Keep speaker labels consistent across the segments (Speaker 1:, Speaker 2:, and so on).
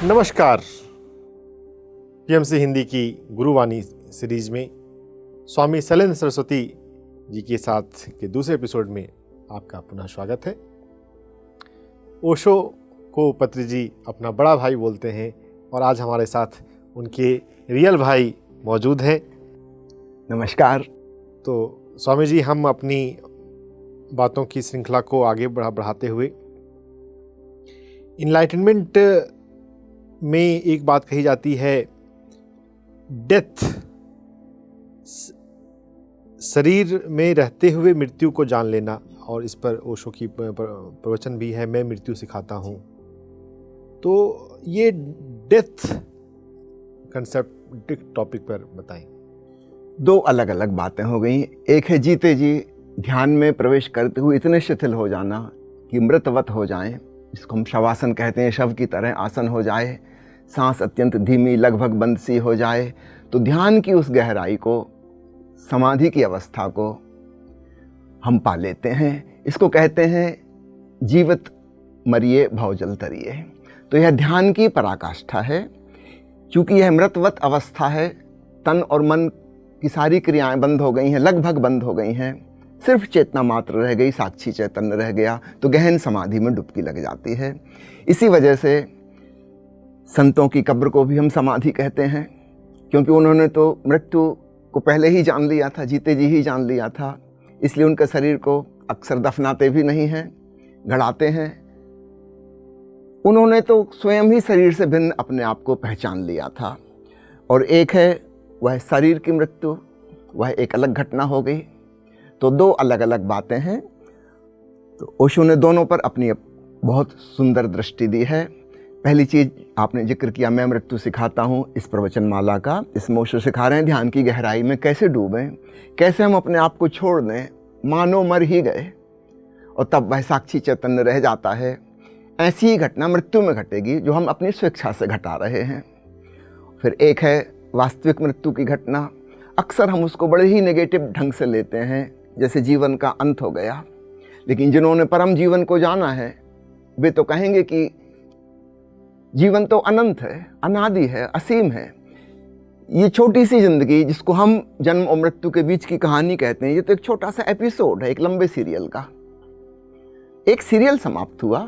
Speaker 1: नमस्कार। पीएमसी हिंदी की गुरुवाणी सीरीज में स्वामी शैलेंद्र सरस्वती जी के साथ के दूसरे एपिसोड में आपका पुनः स्वागत है। ओशो को पत्री जी अपना बड़ा भाई बोलते हैं और आज हमारे साथ उनके रियल भाई मौजूद हैं।
Speaker 2: नमस्कार।
Speaker 1: तो स्वामी जी, हम अपनी बातों की श्रृंखला को आगे बढ़ाते हुए इनलाइटनमेंट में एक बात कही जाती है, डेथ, शरीर में रहते हुए मृत्यु को जान लेना, और इस पर ओशो की प्रवचन भी है, मैं मृत्यु सिखाता हूँ। तो ये डेथ कंसेप्ट टॉपिक पर बताएं।
Speaker 2: दो अलग अलग बातें हो गई। एक है जीते जी ध्यान में प्रवेश करते हुए इतने शिथिल हो जाना कि मृतवत हो जाएं, जिसको हम शवासन कहते हैं, शव की तरह आसन हो जाए, सांस अत्यंत धीमी लगभग बंद सी हो जाए। तो ध्यान की उस गहराई को, समाधि की अवस्था को हम पा लेते हैं। इसको कहते हैं जीवित मरिए भवजल तरिए। तो यह ध्यान की पराकाष्ठा है। क्योंकि यह मृतवत अवस्था है, तन और मन की सारी क्रियाएं बंद हो गई हैं, लगभग बंद हो गई हैं, सिर्फ चेतना मात्र रह गई, साक्षी चैतन्य रह गया, तो गहन समाधि में डुबकी लग जाती है। इसी वजह से संतों की कब्र को भी हम समाधि कहते हैं, क्योंकि उन्होंने तो मृत्यु को पहले ही जान लिया था, जीते जी ही जान लिया था। इसलिए उनके शरीर को अक्सर दफनाते भी नहीं हैं, गड़ाते हैं। उन्होंने तो स्वयं ही शरीर से भिन्न अपने आप को पहचान लिया था। और एक है वह शरीर की मृत्यु, वह एक अलग घटना हो गई। तो दो अलग अलग बातें हैं। तो ओशो ने दोनों पर अपनी बहुत सुंदर दृष्टि दी है। पहली चीज़ आपने जिक्र किया, मैं मृत्यु सिखाता हूँ, इस प्रवचन माला का। इसमें ओशो सिखा रहे हैं ध्यान की गहराई में कैसे डूबें, कैसे हम अपने आप को छोड़ दें, मानो मर ही गए, और तब वह साक्षी चैतन्य रह जाता है। ऐसी ही घटना मृत्यु में घटेगी जो हम अपनी स्वेच्छा से घटा रहे हैं। फिर एक है वास्तविक मृत्यु की घटना। अक्सर हम उसको बड़े ही नेगेटिव ढंग से लेते हैं, जैसे जीवन का अंत हो गया। लेकिन जिन्होंने परम जीवन को जाना है वे तो कहेंगे कि जीवन तो अनंत है, अनादि है, असीम है। ये छोटी सी जिंदगी जिसको हम जन्म और मृत्यु के बीच की कहानी कहते हैं, ये तो एक छोटा सा एपिसोड है एक लंबे सीरियल का। एक सीरियल समाप्त हुआ,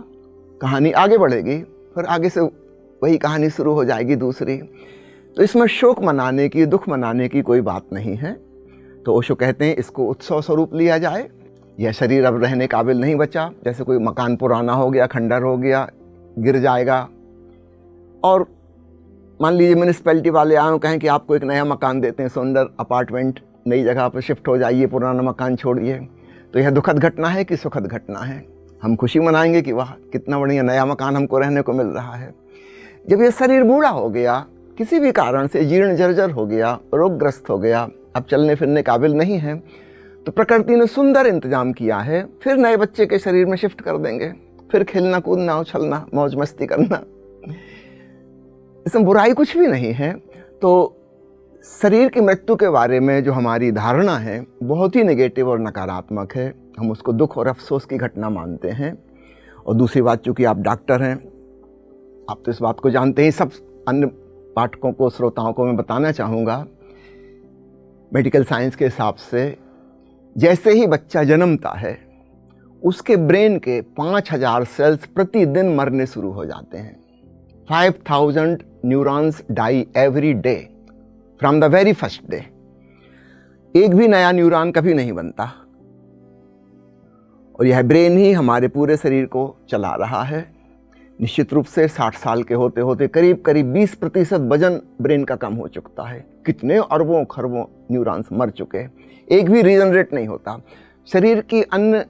Speaker 2: कहानी आगे बढ़ेगी, फिर आगे से वही कहानी शुरू हो जाएगी दूसरी। तो इसमें शोक मनाने की, दुख मनाने की कोई बात नहीं है। तो ओशो कहते हैं इसको उत्सव स्वरूप लिया जाए। यह शरीर अब रहने काबिल नहीं बचा, जैसे कोई मकान पुराना हो गया, खंडर हो गया, गिर जाएगा, और मान लीजिए म्यूनिसिपैलिटी वाले आए कहें कि आपको एक नया मकान देते हैं, सुंदर अपार्टमेंट, नई जगह पर शिफ्ट हो जाइए, पुराना मकान छोड़िए। तो यह दुखद घटना है कि सुखद घटना है? हम खुशी मनाएंगे कि वाह कितना बढ़िया नया मकान हमको रहने को मिल रहा है। जब यह शरीर बूढ़ा हो गया, किसी भी कारण से जीर्ण जर्जर हो गया, रोगग्रस्त हो गया, अब चलने फिरने काबिल नहीं है, तो प्रकृति ने सुंदर इंतजाम किया है, फिर नए बच्चे के शरीर में शिफ्ट कर देंगे, फिर खेलना कूदना, उछलना, मौज मस्ती करना। इसमें बुराई कुछ भी नहीं है। तो शरीर की मृत्यु के बारे में जो हमारी धारणा है बहुत ही नेगेटिव और नकारात्मक है। हम उसको दुख और अफसोस की घटना मानते हैं। और दूसरी बात, चूँकि आप डॉक्टर हैं, आप तो इस बात को जानते हैं। सब अन्य पाठकों को, श्रोताओं को मैं बताना चाहूँगा, मेडिकल साइंस के हिसाब से जैसे ही बच्चा जन्मता है उसके ब्रेन के 5000 सेल्स प्रतिदिन मरने शुरू हो जाते हैं। 5000 neurons die every day from the very first day. एक भी नया न्यूरॉन कभी नहीं बनता, और यह ब्रेन ही हमारे पूरे शरीर को चला रहा है। निश्चित रूप से 60 साल के होते होते करीब करीब 20% वजन ब्रेन का कम हो चुका है। कितने अरबों खरबों न्यूरॉन्स मर चुके, एक भी रीजनरेट नहीं होता। शरीर की अन्य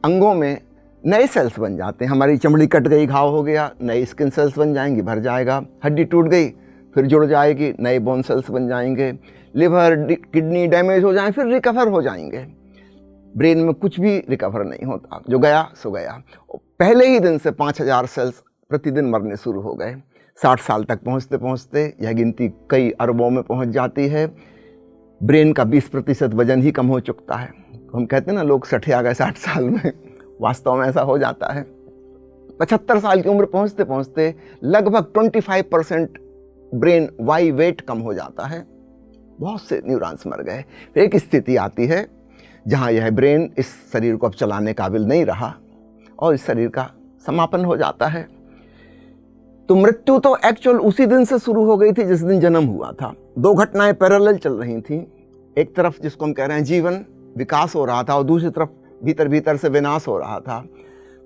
Speaker 2: अंगों में नए सेल्स बन जाते हैं। हमारी चमड़ी कट गई, घाव हो गया, नई स्किन सेल्स बन जाएंगी, भर जाएगा। हड्डी टूट गई, फिर जुड़ जाएगी, नए बोन सेल्स बन जाएंगे। लिवर किडनी डैमेज हो जाए, फिर रिकवर हो जाएंगे। ब्रेन में कुछ भी रिकवर नहीं होता, जो गया सो गया। पहले ही दिन से 5000 सेल्स प्रतिदिन मरने शुरू हो गए। 60 साल तक पहुँचते पहुँचते यह गिनती कई अरबों में पहुँच जाती है। ब्रेन का 20% वजन ही कम हो चुकता है। हम कहते हैं ना, लोग 60 आ गए 60 साल में, वास्तव में ऐसा हो जाता है। 75 साल की उम्र पहुंचते पहुंचते लगभग 25% ब्रेन वाई वेट कम हो जाता है। बहुत से न्यूरॉन्स मर गए। फिर एक स्थिति आती है जहां यह ब्रेन इस शरीर को अब चलाने काबिल नहीं रहा और इस शरीर का समापन हो जाता है। तो मृत्यु तो एक्चुअल उसी दिन से शुरू हो गई थी जिस दिन जन्म हुआ था। दो घटनाएं पैरेलल चल रही थी। एक तरफ जिसको हम कह रहे हैं जीवन विकास हो रहा था और दूसरी तरफ भीतर भीतर से विनाश हो रहा था।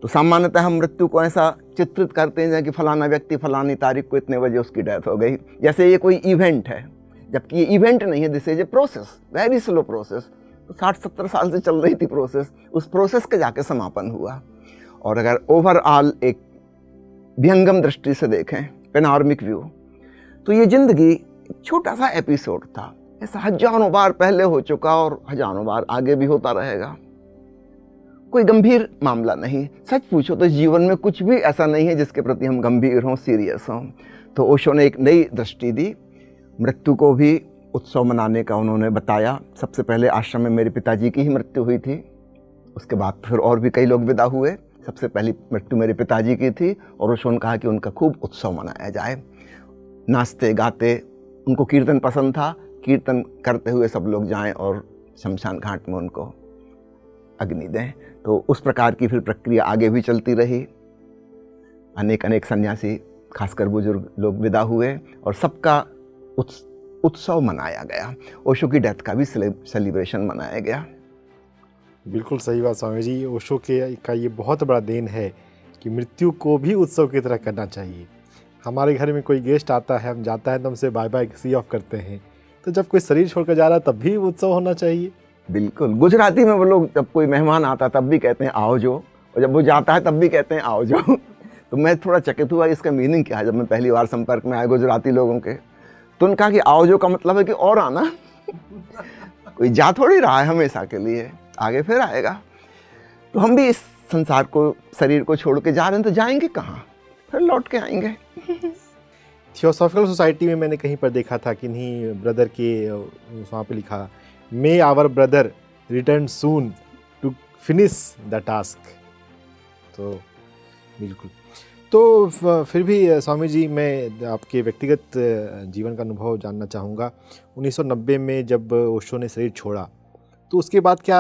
Speaker 2: तो सामान्यतः हम मृत्यु को ऐसा चित्रित करते हैं कि फलाना व्यक्ति फलानी तारीख को इतने बजे उसकी डेथ हो गई, जैसे ये कोई इवेंट है, जबकि ये इवेंट नहीं है, this is a process, very slow process. तो 60-70 साल से चल रही थी प्रोसेस, उस प्रोसेस के जाके समापन हुआ। और अगर ओवरऑल एक विहंगम दृष्टि से देखें, पेनोरामिक व्यू, तो ये जिंदगी एक छोटा सा एपिसोड था। ऐसा हजारों बार पहले हो चुका और हजारों बार आगे भी होता रहेगा। कोई गंभीर मामला नहीं। सच पूछो तो जीवन में कुछ भी ऐसा नहीं है जिसके प्रति हम गंभीर हों, सीरियस हों। तो ओशो ने एक नई दृष्टि दी। मृत्यु को भी उत्सव मनाने का उन्होंने बताया। सबसे पहले आश्रम में मेरे पिताजी की ही मृत्यु हुई थी, उसके बाद फिर और भी कई लोग विदा हुए। सबसे पहली मृत्यु मेरे पिताजी की थी और ओशो ने कहा कि उनका खूब उत्सव मनाया जाए, नाचते गाते। उनको कीर्तन पसंद था, कीर्तन करते हुए सब लोग जाएं और शमशान घाट में उनको अग्नि दें। तो उस प्रकार की फिर प्रक्रिया आगे भी चलती रही। अनेक अनेक सन्यासी, खासकर बुजुर्ग लोग विदा हुए और सबका उत्सव मनाया गया। ओशो की डेथ का भी सेलिब्रेशन मनाया गया।
Speaker 1: बिल्कुल सही बात स्वामी जी। ओशो का ये बहुत बड़ा देन है कि मृत्यु को भी उत्सव की तरह करना चाहिए। हमारे घर में कोई गेस्ट आता है, हम जाता है तो हमसे बाय बाय सी ऑफ करते हैं, तो जब कोई शरीर छोड़कर जा रहा है तब भी उत्सव होना चाहिए।
Speaker 2: बिल्कुल। गुजराती में वो लोग जब कोई मेहमान आता तब भी कहते हैं आओ जो, और जब वो जाता है तब भी कहते हैं आओ जो। तो मैं थोड़ा चकित हुआ इसका मीनिंग क्या है। जब मैं पहली बार संपर्क में आया गुजराती लोगों के, तो उन्होंने कहा कि आओ जो का मतलब है कि और आना। कोई जा थोड़ी रहा है हमेशा के लिए, आगे फिर आएगा। तो हम भी इस संसार को, शरीर को छोड़ के जा रहे हैं, तो जाएंगे कहाँ, फिर लौट के आएंगे।
Speaker 1: थियोसॉफिकल सोसाइटी में मैंने कहीं पर देखा था कि नहीं ब्रदर के वहाँ पे लिखा, may our brother return soon to finish the task. तो बिल्कुल। तो फिर भी स्वामी जी, मैं आपके व्यक्तिगत जीवन का अनुभव जानना चाहूँगा। 1990 में जब ओशो ने शरीर छोड़ा, तो उसके बाद क्या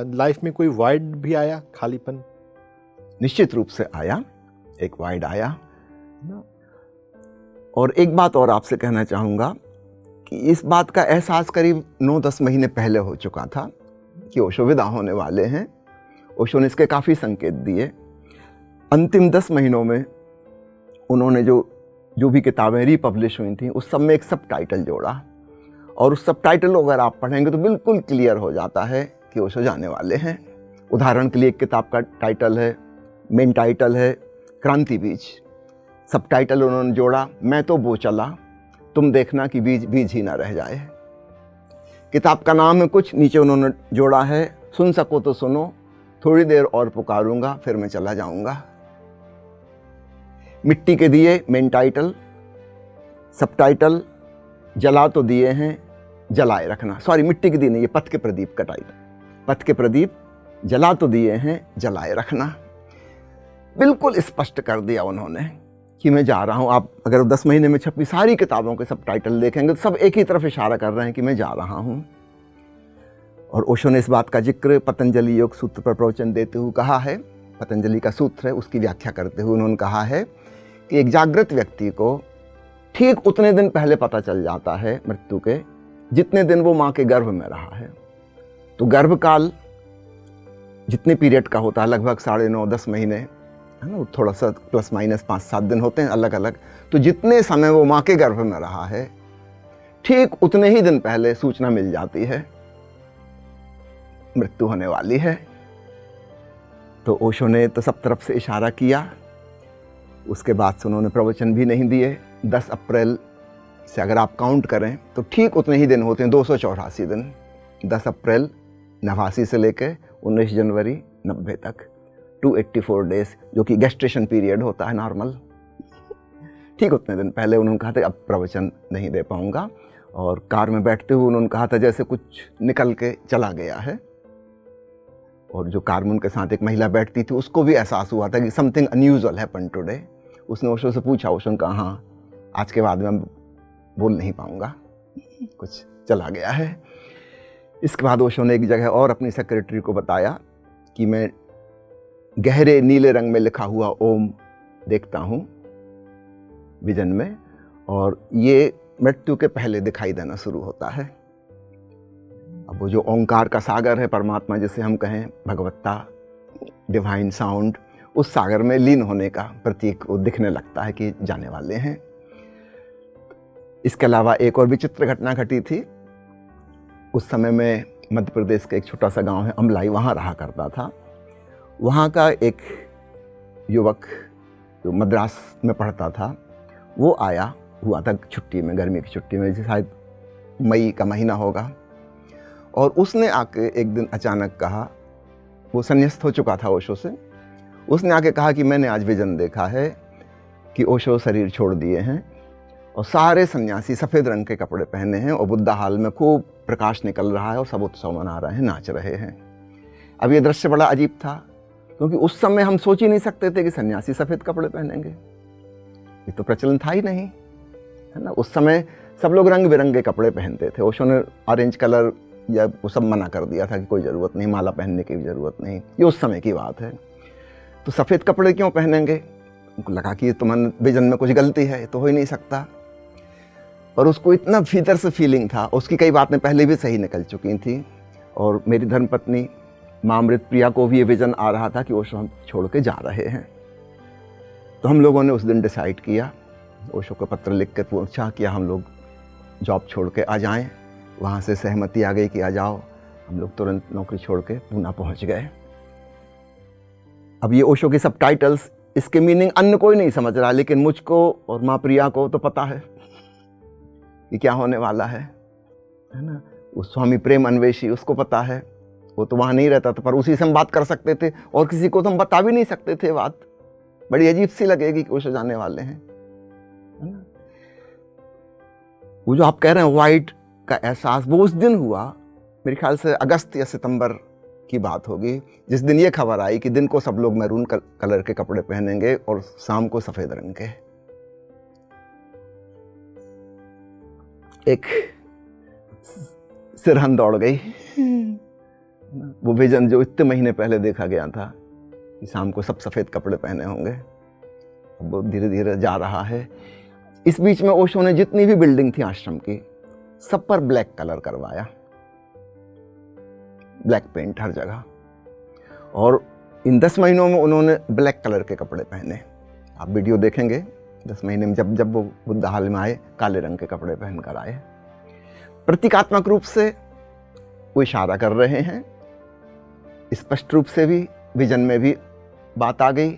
Speaker 1: लाइफ में कोई वाइड भी आया, खालीपन?
Speaker 2: निश्चित रूप से आया, एक वाइड आया। और एक बात और आपसे कहना चाहूँगा कि इस बात का एहसास करीब 9-10 महीने पहले हो चुका था कि ओशो विदा होने वाले हैं। ओशो ने इसके काफ़ी संकेत दिए। अंतिम 10 महीनों में उन्होंने जो भी किताबें रीपब्लिश हुई थी उस सब में एक सब टाइटल जोड़ा, और उस सब टाइटल अगर आप पढ़ेंगे तो बिल्कुल क्लियर हो जाता है कि ओशो जाने वाले हैं। उदाहरण के लिए एक किताब का टाइटल है, मेन टाइटल है क्रांति बीज। सब टाइटल उन्होंने जोड़ा, मैं तो वो चला, तुम देखना कि बीज बीज ही ना रह जाए। किताब का नाम है कुछ, नीचे उन्होंने जोड़ा है, सुन सको तो सुनो, थोड़ी देर और पुकारूंगा फिर मैं चला जाऊंगा। मिट्टी के दिए मेन टाइटल, सब टाइटल जला तो दिए हैं जलाए रखना, सॉरी मिट्टी के दिए नहीं, ये पथ के प्रदीप का टाइटल, पथ के प्रदीप जला तो दिए हैं जलाए रखना। बिल्कुल स्पष्ट कर दिया उन्होंने कि मैं जा रहा हूँ। आप अगर 10 महीने में छपी सारी किताबों के सब टाइटल देखेंगे तो सब एक ही तरफ इशारा कर रहे हैं कि मैं जा रहा हूँ। और ओशो ने इस बात का जिक्र पतंजलि योग सूत्र पर प्रवचन देते हुए कहा है। पतंजलि का सूत्र है, उसकी व्याख्या करते हुए उन्होंने कहा है कि एक जागृत व्यक्ति को ठीक उतने दिन पहले पता चल जाता है मृत्यु के जितने दिन वो माँ के गर्भ में रहा है। तो गर्भकाल जितने पीरियड का होता है, लगभग 9.5-10 महीने है ना, थोड़ा सा प्लस माइनस 5-7 दिन होते हैं अलग अलग। तो जितने समय वो माँ के गर्भ में रहा है, ठीक उतने ही दिन पहले सूचना मिल जाती है मृत्यु होने वाली है। तो ओशो ने तो सब तरफ से इशारा किया। उसके बाद से उन्होंने प्रवचन भी नहीं दिए। 10 अप्रैल से अगर आप काउंट करें तो ठीक उतने ही दिन होते हैं, 284 दिन। 10 अप्रैल 89 से लेकर 19 जनवरी 90 तक 284 डेज, जो कि गेस्टेशन पीरियड होता है नॉर्मल। ठीक उतने दिन पहले उन्होंने कहा था अब प्रवचन नहीं दे पाऊंगा। और कार में बैठते हुए उन्होंने कहा था जैसे कुछ निकल के चला गया है। और जो कारमुन के साथ एक महिला बैठती थी उसको भी एहसास हुआ था कि समथिंग अनयूजुअल हैपन टुडे। उसने ओशो से पूछा, ओशो ने कहा हाँ आज के बाद मैं बोल नहीं पाऊँगा, कुछ चला गया है। इसके बाद ओशो ने एक जगह और अपनी सेक्रेटरी को बताया कि मैं गहरे नीले रंग में लिखा हुआ ओम देखता हूँ विजन में, और ये मृत्यु के पहले दिखाई देना शुरू होता है। अब वो जो ओंकार का सागर है, परमात्मा जिसे हम कहें, भगवत्ता, डिवाइन साउंड, उस सागर में लीन होने का प्रतीक वो दिखने लगता है कि जाने वाले हैं। इसके अलावा एक और विचित्र घटना घटी थी। उस समय में मध्य प्रदेश का एक छोटा सा गांव है अमलाई, वहाँ रहा करता था। वहाँ का एक युवक जो मद्रास में पढ़ता था, वो आया हुआ था छुट्टी में, गर्मी की छुट्टी में, शायद मई का महीना होगा। और उसने आके एक दिन अचानक कहा, वो संन्यास्त हो चुका था ओशो से, उसने आके कहा कि मैंने आज विजन देखा है कि ओशो शरीर छोड़ दिए हैं और सारे सन्यासी सफ़ेद रंग के कपड़े पहने हैं और बुद्धा हाल में खूब प्रकाश निकल रहा है और सब उत्सव मना रहे हैं, नाच रहे हैं। अब ये दृश्य बड़ा अजीब था, क्योंकि उस समय हम सोच ही नहीं सकते थे कि सन्यासी सफ़ेद कपड़े पहनेंगे, ये तो प्रचलन था ही नहीं, है ना। उस समय सब लोग रंग बिरंगे कपड़े पहनते थे। ओशो ने ऑरेंज कलर या वो सब मना कर दिया था कि कोई ज़रूरत नहीं, माला पहनने की भी ज़रूरत नहीं, ये उस समय की बात है। तो सफ़ेद कपड़े क्यों पहनेंगे? उनको लगा कि ये तो मन विजन में कुछ गलती है, ये तो हो ही नहीं सकता। पर उसको इतना भीतर से फीलिंग था, उसकी कई बातें पहले भी सही निकल चुकी थी, और मेरी धर्मपत्नी माँ अमृत प्रिया को भी ये विजन आ रहा था कि ओशो हम छोड़ के जा रहे हैं। तो हम लोगों ने उस दिन डिसाइड किया, ओशो को पत्र लिख कर पूछा कि हम लोग जॉब छोड़ के आ जाएं। वहाँ से सहमति आ गई कि आ जाओ। हम लोग तुरंत नौकरी छोड़ के पूना पहुँच गए। अब ये ओशो के सब टाइटल्स, इसके मीनिंग अन्य कोई नहीं समझ रहा, लेकिन मुझको और माँ प्रिया को तो पता है कि क्या होने वाला है ना। उस स्वामी प्रेम अन्वेषी, उसको पता है, वो तो वहाँ नहीं रहता था, पर उसी से हम बात कर सकते थे, और किसी को तो हम बता भी नहीं सकते थे। बात बड़ी अजीब सी लगेगी कि ओशो जाने वाले हैं, है ना। वो जो आप कह रहे हैं वाइट का एहसास, वो उस दिन हुआ, मेरे ख्याल से अगस्त या सितंबर की बात होगी, जिस दिन ये खबर आई कि दिन को सब लोग मैरून कलर के कपड़े पहनेंगे और शाम को सफ़ेद रंग के। एक सिरहन दौड़ गई। वो विजन जो इतने महीने पहले देखा गया था कि शाम को सब सफ़ेद कपड़े पहने होंगे, अब वो धीरे धीरे जा रहा है। इस बीच में ओशो ने जितनी भी बिल्डिंग थी आश्रम की, सब पर ब्लैक कलर करवाया, ब्लैक पेंट हर जगह, और इन 10 महीनों में उन्होंने ब्लैक कलर के कपड़े पहने। आप वीडियो देखेंगे 10 महीने में, जब वो बुद्ध हाल में आए, काले रंग के कपड़े पहनकर आए। प्रतीकात्मक रूप से वो इशारा कर रहे हैं, स्पष्ट रूप से भी विजन में भी बात आ गई।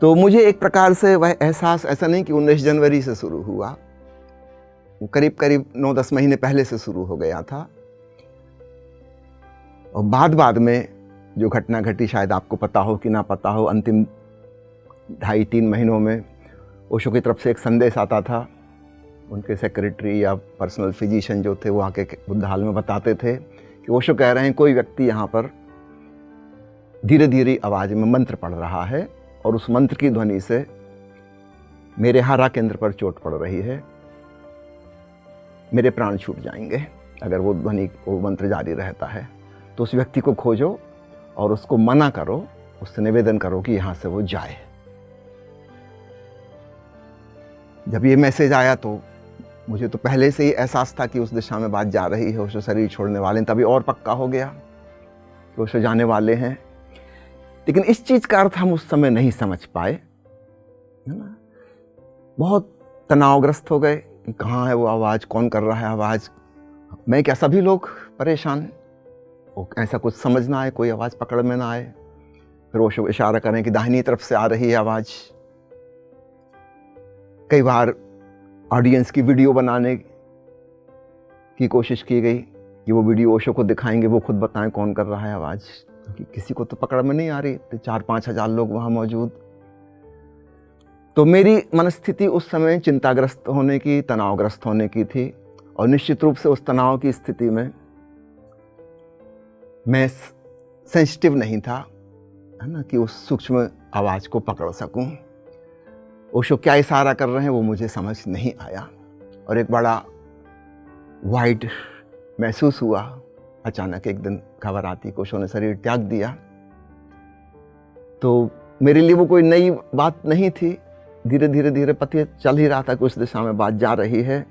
Speaker 2: तो मुझे एक प्रकार से वह एहसास, ऐसा नहीं कि 19 जनवरी से शुरू हुआ, वो करीब करीब 9-10 महीने पहले से शुरू हो गया था। और बाद में जो घटना घटी, शायद आपको पता हो कि ना पता हो, अंतिम 2.5-3 महीनों में ओशो की तरफ से एक संदेश आता था। उनके सेक्रेटरी या पर्सनल फिजिशियन जो थे, वो आके बुद्ध हाल में बताते थे कि ओशो कह रहे हैं कोई व्यक्ति यहाँ पर धीरे धीरे आवाज़ में मंत्र पढ़ रहा है, और उस मंत्र की ध्वनि से मेरे हारा केंद्र पर चोट पड़ रही है, मेरे प्राण छूट जाएंगे अगर वो ध्वनि, वो मंत्र जारी रहता है। तो उस व्यक्ति को खोजो और उसको मना करो, उससे निवेदन करो कि यहाँ से वो जाए। जब ये मैसेज आया तो मुझे तो पहले से ही एहसास था कि उस दिशा में बात जा रही है, ओशो शरीर छोड़ने वाले हैं। तभी और पक्का हो गया कि ओशो जाने वाले हैं। लेकिन इस चीज़ का अर्थ हम उस समय नहीं समझ पाए, है ना। बहुत तनावग्रस्त हो गए कि कहाँ है वो आवाज़, कौन कर रहा है आवाज़, मैं क्या, सभी लोग परेशान, ऐसा कुछ समझ ना आए, कोई आवाज़ पकड़ में ना आए। फिर ओशो इशारा करें कि दाहिनी तरफ से आ रही है आवाज़। कई बार ऑडियंस की वीडियो बनाने की कोशिश की गई कि वो वीडियो ओशो को दिखाएंगे, वो खुद बताएं कौन कर रहा है आवाज़, क्योंकि किसी को तो पकड़ में नहीं आ रही। तो 4-5 हज़ार लोग वहाँ मौजूद। तो मेरी मनस्थिति उस समय चिंताग्रस्त होने की, तनावग्रस्त होने की थी, और निश्चित रूप से उस तनाव की स्थिति में मैं सेंसिटिव नहीं था, है ना, कि उस सूक्ष्म आवाज़ को पकड़ सकूं। ओशो क्या इशारा कर रहे हैं वो मुझे समझ नहीं आया, और एक बड़ा वाइड महसूस हुआ। अचानक एक दिन खबर आती कि ओशो ने शरीर त्याग दिया। तो मेरे लिए वो कोई नई बात नहीं थी। धीरे धीरे पता चल ही रहा था कि उस दिशा में बात जा रही है।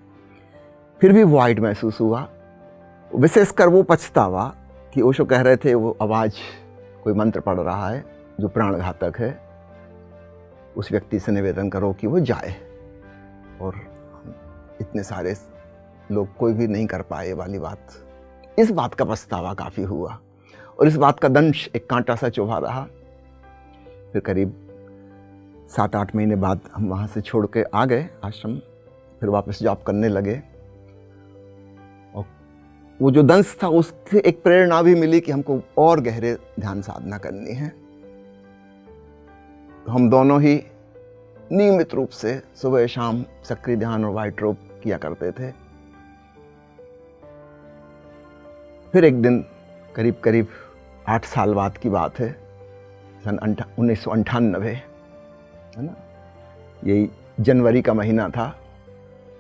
Speaker 2: फिर भी वाइड महसूस हुआ, विशेषकर वो पछतावा कि ओशो कह रहे थे वो आवाज़ कोई मंत्र पढ़ रहा है जो प्राणघातक है, उस व्यक्ति से निवेदन करो कि वो जाए। और इतने सारे लोग कोई भी नहीं कर पाए वाली बात, इस बात का पछतावा काफ़ी हुआ, और इस बात का दंश एक कांटा सा चुभा रहा। फिर करीब 7-8 महीने बाद हम वहाँ से छोड़ के आ गए आश्रम, फिर वापस जॉब करने लगे। और वो जो दंश था उससे एक प्रेरणा भी मिली कि हमको और गहरे ध्यान साधना करनी है। तो हम दोनों ही नियमित रूप से सुबह शाम सक्रिय ध्यान और वाइट रोप किया करते थे। फिर एक दिन करीब 8 साल बाद की बात है, सन 1998, है ना, यही जनवरी का महीना था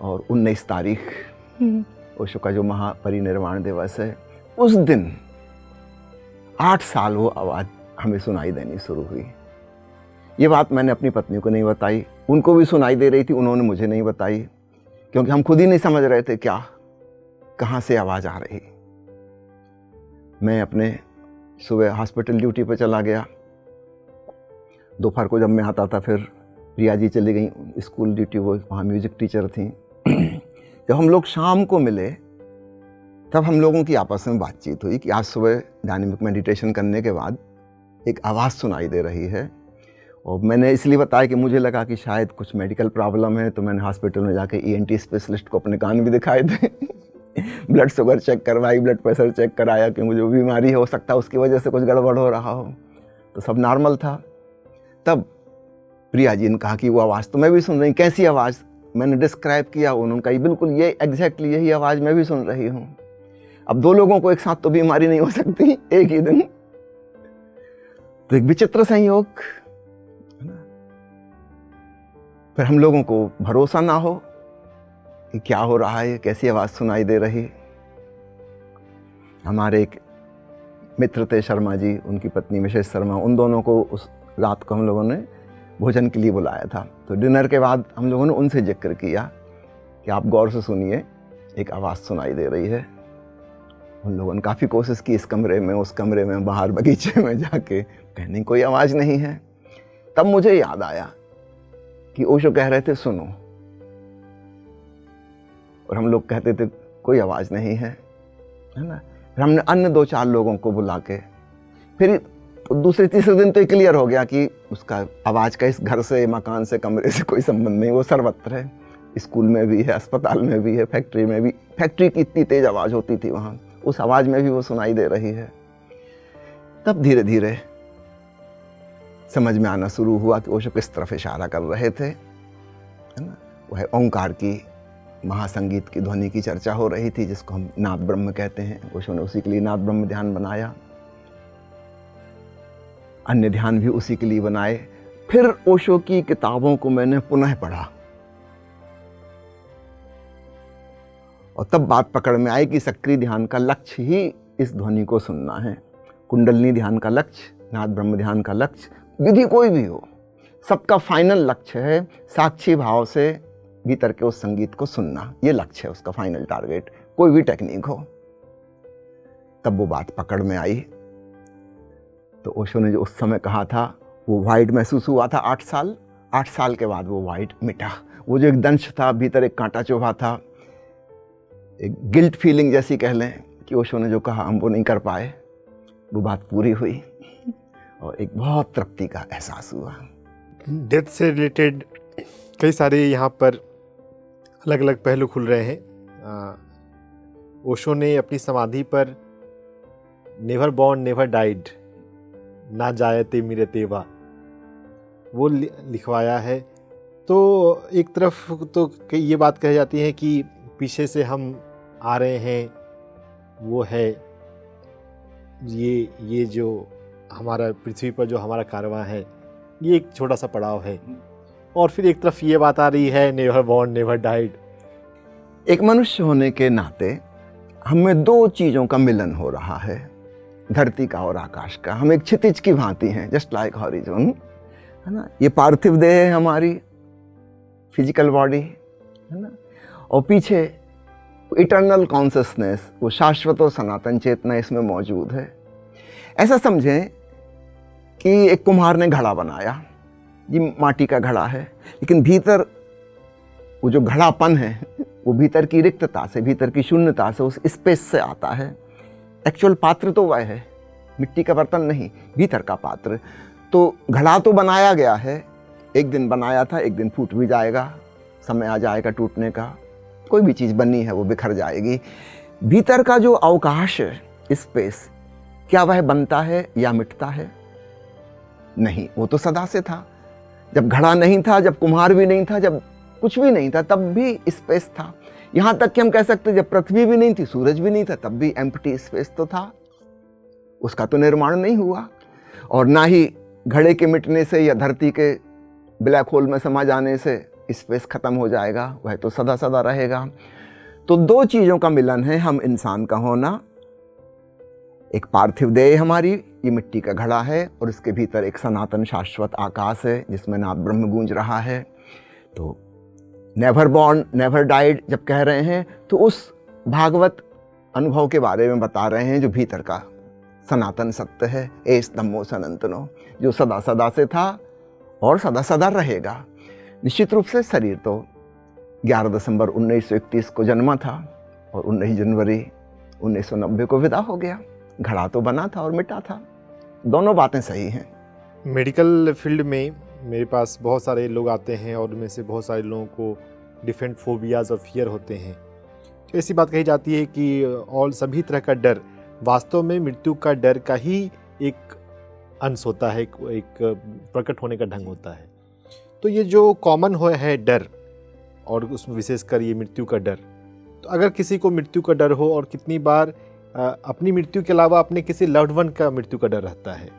Speaker 2: और 19 तारीख ओशो का जो महापरिनिर्वाण दिवस है, उस दिन 8 साल वो आवाज़ हमें सुनाई देनी शुरू हुई। ये बात मैंने अपनी पत्नी को नहीं बताई, उनको भी सुनाई दे रही थी, उन्होंने मुझे नहीं बताई, क्योंकि हम खुद ही नहीं समझ रहे थे कहाँ से आवाज़ आ रही। मैं अपने सुबह हॉस्पिटल ड्यूटी पे चला गया। दोपहर को जब मैं आता था फिर प्रिया जी चली गई स्कूल ड्यूटी, वो वहाँ म्यूज़िक टीचर थी। जब हम लोग शाम को मिले तब हम लोगों की आपस में बातचीत हुई कि आज सुबह डायनेमिक मेडिटेशन करने के बाद एक आवाज़ सुनाई दे रही है। और मैंने इसलिए बताया कि मुझे लगा कि शायद कुछ मेडिकल प्रॉब्लम है, तो मैंने हॉस्पिटल में जाके ENT स्पेशलिस्ट को अपने कान भी दिखाए थे। ब्लड शुगर चेक करवाई, ब्लड प्रेशर चेक कराया कि मुझे वो बीमारी हो सकता है उसकी वजह से कुछ गड़बड़ हो रहा हो, तो सब नॉर्मल था। तब प्रिया जी ने कहा कि वो आवाज़ तो मैं भी सुन रही, कैसी आवाज़? मैंने डिस्क्राइब किया, उन्होंने कहा बिल्कुल ये एग्जैक्टली यही आवाज़ मैं भी सुन रही हूँ। अब 2 लोगों को एक साथ तो बीमारी नहीं हो सकती एक ही दिन, तो एक विचित्र संयोग, है ना। फिर हम लोगों को भरोसा ना हो कि क्या हो रहा है, कैसी आवाज़ सुनाई दे रही। हमारे एक मित्र थे शर्मा जी, उनकी पत्नी मिसेस शर्मा, उन दोनों को उस रात को हम लोगों ने भोजन के लिए बुलाया था। तो डिनर के बाद हम लोगों ने उनसे जिक्र किया कि आप गौर से सुनिए, एक आवाज़ सुनाई दे रही है। उन लोगों ने काफ़ी कोशिश की इस कमरे में, उस कमरे में, बाहर बगीचे में जाके, कहने कोई आवाज़ नहीं है। तब मुझे याद आया कि ओशो कह रहे थे सुनो, और हम लोग कहते थे कोई आवाज़ नहीं है ना। फिर हमने अन्य 2-4 लोगों को बुला के, फिर तो दूसरे तीसरे दिन तो ये क्लियर हो गया कि उसका आवाज़ का इस घर से, मकान से, कमरे से कोई संबंध नहीं, वो सर्वत्र है। स्कूल में भी है, अस्पताल में भी है, फैक्ट्री में भी। फैक्ट्री की इतनी तेज आवाज़ होती थी वहाँ, उस आवाज़ में भी वो सुनाई दे रही है। तब धीरे धीरे समझ में आना शुरू हुआ कि ओशो किस तरफ इशारा कर रहे थे, है ना। वह ओंकार की महासंगीत की ध्वनि की चर्चा हो रही थी, जिसको हम नाद ब्रह्म कहते हैं। ओशो ने उसी के लिए नाद ब्रह्म ध्यान बनाया, अन्य ध्यान भी उसी के लिए बनाए। फिर ओशो की किताबों को मैंने पुनः पढ़ा, और तब बात पकड़ में आई कि सक्रिय ध्यान का लक्ष्य ही इस ध्वनि को सुनना है। कुंडलिनी ध्यान का लक्ष्य, नाद ब्रह्म ध्यान का लक्ष्य, विधि कोई भी हो, सबका फाइनल लक्ष्य है साक्षी भाव से भीतर के उस संगीत को सुनना। ये लक्ष्य है उसका फाइनल टारगेट, कोई भी टेक्निक हो। तब वो बात पकड़ में आई। तो ओशो ने जो उस समय कहा था वो वाइड महसूस हुआ था 8 साल। 8 साल के बाद वो वाइड मिटा। वो जो एक दंश था, भीतर एक कांटा चुभा था, एक गिल्ट फीलिंग जैसी कह लें कि ओशो ने जो कहा हम वो नहीं कर पाए, वो बात पूरी हुई और एक बहुत तृप्ति का एहसास हुआ।
Speaker 1: डेथ से रिलेटेड कई सारे यहाँ पर अलग अलग पहलू खुल रहे हैं। ओशो ने अपनी समाधि पर नेवर बॉर्न नेवर डाइड, ना जायते मिरते वा, वो लिखवाया है। तो एक तरफ तो ये बात कही जाती है कि पीछे से हम आ रहे हैं, वो है, ये जो हमारा पृथ्वी पर जो हमारा कारवां है, ये एक छोटा सा पड़ाव है, और फिर एक तरफ ये बात आ रही है नेवर बॉर्न नेवर डाइड।
Speaker 2: एक मनुष्य होने के नाते हमें दो चीज़ों का मिलन हो रहा है, धरती का और आकाश का। हम एक क्षितिज की भांति हैं, जस्ट लाइक हॉरिजॉन, है ना। ये पार्थिव देह है हमारी, फिजिकल बॉडी, है ना, और पीछे इटर्नल कॉन्शसनेस, वो शाश्वत और सनातन चेतना इसमें मौजूद है। ऐसा समझें कि एक कुम्हार ने घड़ा बनाया, ये माटी का घड़ा है, लेकिन भीतर वो जो घड़ापन है वो भीतर की रिक्तता से, भीतर की शून्यता से, उस स्पेस से आता है। एक्चुअल पात्र तो वह है, मिट्टी का बर्तन नहीं, भीतर का पात्र। तो घड़ा तो बनाया गया है, एक दिन बनाया था, एक दिन फूट भी जाएगा, समय आ जाएगा टूटने का। कोई भी चीज़ बनी है वो बिखर जाएगी। भीतर का जो अवकाश है, स्पेस, क्या वह बनता है या मिटता है? नहीं, वो तो सदा से था। जब घड़ा नहीं था, जब कुम्हार भी नहीं था, जब कुछ भी नहीं था, तब भी स्पेस था। यहाँ तक कि हम कह सकते जब पृथ्वी भी नहीं थी, सूरज भी नहीं था, तब भी एम्प्टी स्पेस तो था। उसका तो निर्माण नहीं हुआ, और ना ही घड़े के मिटने से या धरती के ब्लैक होल में समा जाने से स्पेस खत्म हो जाएगा, वह तो सदा सदा रहेगा। तो दो चीज़ों का मिलन है हम इंसान का होना। एक पार्थिव देह हमारी, ये मिट्टी का घड़ा है, और इसके भीतर एक सनातन शाश्वत आकाश है जिसमें नाद ब्रह्म गूंज रहा है। तो नेवर बॉर्न नेवर डाइड जब कह रहे हैं तो उस भागवत अनुभव के बारे में बता रहे हैं जो भीतर का सनातन सत्य है, एस धम्मो सनातनो, जो सदा सदा से था और सदा सदा रहेगा। निश्चित रूप से शरीर तो 11 दिसंबर 1931 को जन्मा था और 19 जनवरी 1990 को विदा हो गया। घड़ा तो बना था और मिटा था, दोनों बातें सही हैं।
Speaker 1: मेडिकल फील्ड में मेरे पास बहुत सारे लोग आते हैं और उनमें से बहुत सारे लोगों को डिफरेंट फोबियाज और फियर होते हैं। तो ऐसी बात कही जाती है कि और सभी तरह का डर वास्तव में मृत्यु का डर का ही एक अंश होता है, एक प्रकट होने का ढंग होता है। तो ये जो कॉमन है डर, और उसमें विशेषकर ये मृत्यु का डर, तो अगर किसी को मृत्यु का डर हो और कितनी बार अपनी मृत्यु के अलावा अपने किसी लव्ड वन का मृत्यु का डर रहता है,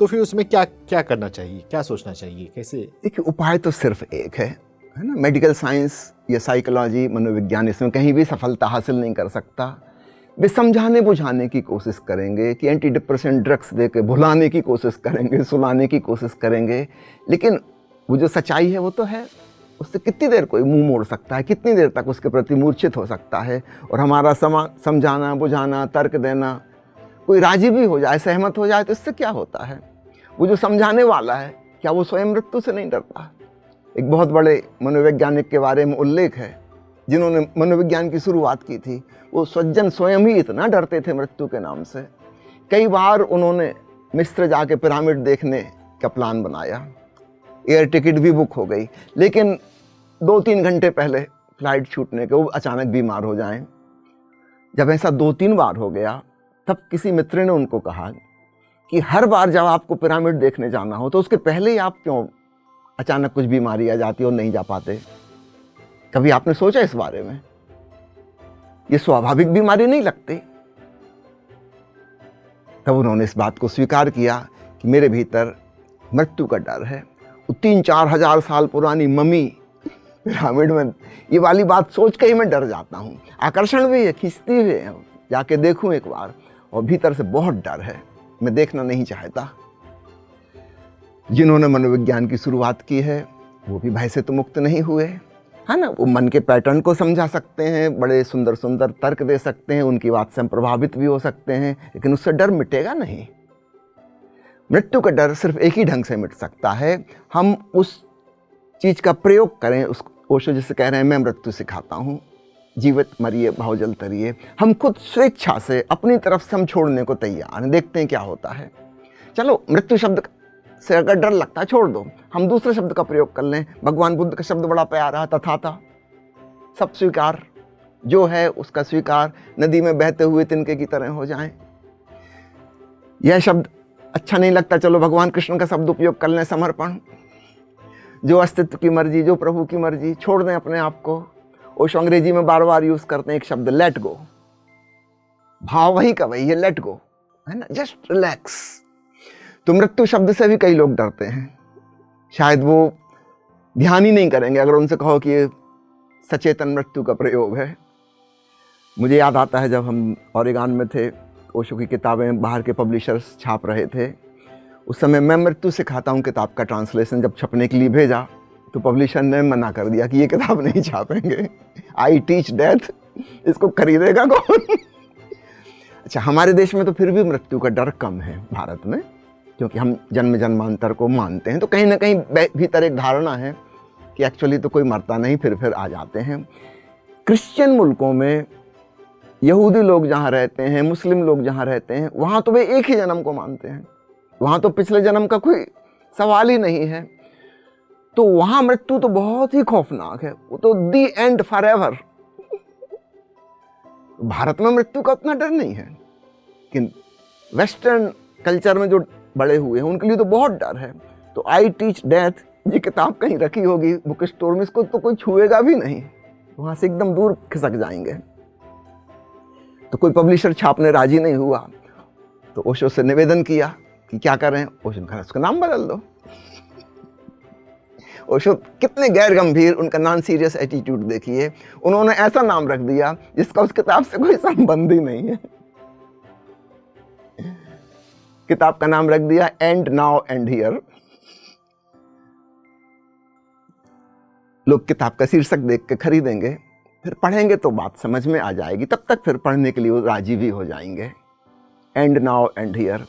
Speaker 1: तो फिर उसमें क्या क्या करना चाहिए, क्या सोचना चाहिए, कैसे?
Speaker 2: देखिए, उपाय तो सिर्फ एक है ना। मेडिकल साइंस या साइकोलॉजी, मनोविज्ञान इसमें कहीं भी सफलता हासिल नहीं कर सकता। वे समझाने बुझाने की कोशिश करेंगे कि एंटी डिप्रेसेंट ड्रग्स दे के भुलाने की कोशिश करेंगे, सुलाने की कोशिश करेंगे, लेकिन वो जो सच्चाई है वो तो है। उससे कितनी देर कोई मुंह मोड़ सकता है, कितनी देर तक उसके प्रति मूर्छित हो सकता है। और हमारा समझाना बुझाना, तर्क देना, कोई राजी भी हो जाए, सहमत हो जाए, तो इससे क्या होता है? वो जो समझाने वाला है, क्या वो स्वयं मृत्यु से नहीं डरता? एक बहुत बड़े मनोवैज्ञानिक के बारे में उल्लेख है जिन्होंने मनोविज्ञान की शुरुआत की थी। वो सज्जन स्वयं ही इतना डरते थे मृत्यु के नाम से, कई बार उन्होंने मिस्र जाके पिरामिड देखने का प्लान बनाया, एयर टिकट भी बुक हो गई, लेकिन 2-3 घंटे पहले फ्लाइट छूटने के वो अचानक बीमार हो जाएं। जब ऐसा 2-3 बार हो गया, तब किसी मित्र ने उनको कहा कि हर बार जब आपको पिरामिड देखने जाना हो तो उसके पहले ही आप क्यों अचानक कुछ बीमारी आ जाती और नहीं जा पाते? कभी आपने सोचा इस बारे में? ये स्वाभाविक बीमारी नहीं लगती? तब उन्होंने इस बात को स्वीकार किया कि मेरे भीतर मृत्यु का डर है। 3-4 हजार साल पुरानी मम्मी पिरामिड में, ये वाली बात सोच के ही मैं डर जाता हूँ। आकर्षण भी है, खींचती भी है, जाके देखूं एक बार, और भीतर से बहुत डर है, मैं देखना नहीं चाहता। जिन्होंने मनोविज्ञान की शुरुआत की है वो भी भय से तो मुक्त नहीं हुए, है ना। वो मन के पैटर्न को समझा सकते हैं, बड़े सुंदर सुंदर तर्क दे सकते हैं, उनकी बात से हम प्रभावित भी हो सकते हैं, लेकिन उससे डर मिटेगा नहीं। मृत्यु का डर सिर्फ एक ही ढंग से मिट सकता है, हम उस चीज़ का प्रयोग करें। उस ओशो जिसे कह रहे हैं मैं मृत्यु सिखाता हूँ, जीवित मरिए भावजल तरिए। हम खुद स्वेच्छा से अपनी तरफ से हम छोड़ने को तैयार हैं, देखते हैं क्या होता है। चलो, मृत्यु शब्द से अगर डर लगता है छोड़ दो, हम दूसरे शब्द का प्रयोग कर लें। भगवान बुद्ध का शब्द बड़ा प्यारा है, तथाता, सब स्वीकार, जो है उसका स्वीकार, नदी में बहते हुए तिनके की तरह हो जाएं। यह शब्द अच्छा नहीं लगता, चलो भगवान कृष्ण का शब्द उपयोग कर लें, समर्पण, जो अस्तित्व की मर्जी, जो प्रभु की मर्जी, छोड़ दें अपने आप को। ओशो अंग्रेजी में बार बार यूज करते हैं एक शब्द, लेट गो। भाव वही का वही है, लेट गो, है ना, जस्ट रिलैक्स। तो मृत्यु शब्द से भी कई लोग डरते हैं, शायद वो ध्यान ही नहीं करेंगे अगर उनसे कहो कि ये सचेतन मृत्यु का प्रयोग है। मुझे याद आता है जब हम ओरेगॉन में थे, ओशो की किताबें बाहर के पब्लिशर्स छाप रहे थे, उस समय मैं मृत्यु सिखाता हूँ किताब का ट्रांसलेशन जब छपने के लिए भेजा तो पब्लिशर ने मना कर दिया कि ये किताब नहीं छापेंगे, आई टीच डेथ, इसको खरीदेगा कौन। अच्छा, हमारे देश में तो फिर भी मृत्यु का डर कम है भारत में, क्योंकि हम जन्म जन्मांतर को मानते हैं, तो कहीं ना कहीं भीतर एक धारणा है कि एक्चुअली तो कोई मरता नहीं, फिर आ जाते हैं। क्रिश्चियन मुल्कों में यहूदी लोग जहाँ रहते हैं, मुस्लिम लोग जहाँ रहते हैं, वहाँ तो वे एक ही जन्म को मानते हैं, वहाँ तो पिछले जन्म का कोई सवाल ही नहीं है। तो वहाँ मृत्यु तो बहुत ही खौफनाक है, वो तो दी एंड फॉर एवर। भारत में मृत्यु का उतना डर नहीं है, लेकिन वेस्टर्न कल्चर में जो बड़े हुए हैं उनके लिए तो बहुत डर है। तो आई टीच डेथ, ये किताब कहीं रखी होगी बुक स्टोर में, इसको तो कोई छुएगा भी नहीं, वहाँ से एकदम दूर खिसक जाएंगे। तो कोई पब्लिशर छापने राजी नहीं हुआ, तो ओशो से निवेदन किया कि क्या करें। ओशो ने कहा उसका नाम बदल दो। ओशो कितने गैर गंभीर, उनका नॉन सीरियस एटीट्यूड देखिए, उन्होंने ऐसा नाम रख दिया जिसका उस किताब से कोई संबंध ही नहीं है। किताब का नाम रख दिया एंड नाउ एंड हियर। लोग किताब का शीर्षक देख के खरीदेंगे, फिर पढ़ेंगे तो बात समझ में आ जाएगी, तब तक फिर पढ़ने के लिए वो राजी भी हो जाएंगे। And now and here.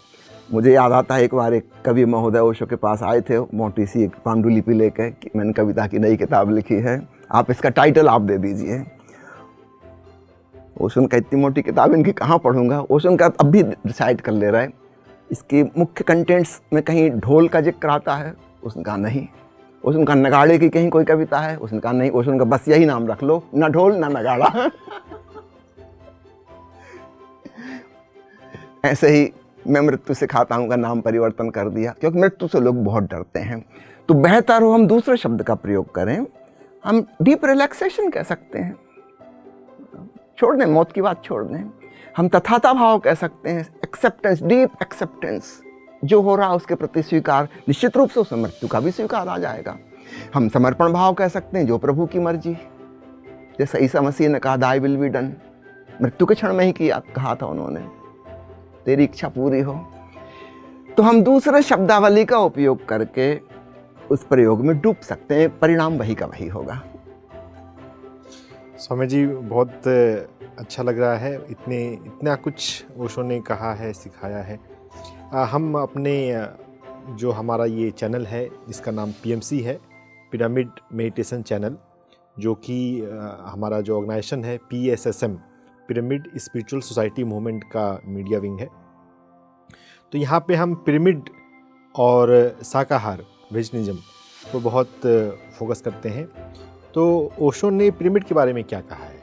Speaker 2: मुझे याद आता है एक बार एक कवि महोदय ओशो के पास आए थे, मोटी सी एक पांडुलिपि लेकर कि मैंने कविता की नई किताब लिखी है, आप इसका टाइटल आप दे दीजिए। ओशो का इतनी मोटी किताब इनकी कहाँ पढ़ूंगा। ओशो का अब भी डिसाइड कर ले रहा है, इसकी मुख्य कंटेंट्स में कहीं ढोल का जिक्र आता है, उसने कहा नहीं। उसने कहा नगाड़े की कहीं कोई कविता है, उसने कहा नहीं। उसने कहा बस यही नाम रख लो, ना ढोल ना नगाड़ा। ऐसे ही मैं मृत्यु सिखाता हूँ का नाम परिवर्तन कर दिया, क्योंकि मृत्यु से लोग बहुत डरते हैं। तो बेहतर हो हम दूसरे शब्द का प्रयोग करें, हम डीप रिलैक्सेशन कह सकते हैं, छोड़ दें, मौत की बात छोड़ दें। हम तथाता भाव कह सकते हैं, एक्सेप्टेंस, डीप एक्सेप्टेंस, जो हो रहा उसके प्रति स्वीकार, निश्चित रूप से उसमें मृत्यु का भी स्वीकार आ जाएगा। हम समर्पण भाव कह सकते हैं, जो प्रभु की मर्जी, जैसे ईसा मसीह ने कहा दाई विल बी डन, मृत्यु के क्षण में ही कहा था उन्होंने, तेरी इच्छा पूरी हो। तो हम दूसरे शब्दावली का उपयोग करके उस प्रयोग में डूब सकते हैं, परिणाम वही का वही होगा।
Speaker 1: स्वामी जी, बहुत अच्छा लग रहा है, इतना कुछ ओशो ने कहा है, सिखाया है। हम अपने जो हमारा ये चैनल है इसका नाम PMC है, पिरामिड मेडिटेशन चैनल, जो कि हमारा जो ऑर्गेनाइजेशन है PSSM, pyramid spiritual society movement का मीडिया विंग है। तो यहाँ पे हम पिरामिड और शाकाहार, वेजिटेरिज्म को बहुत फोकस करते हैं। तो ओशो ने पिरामिड के बारे में क्या कहा है?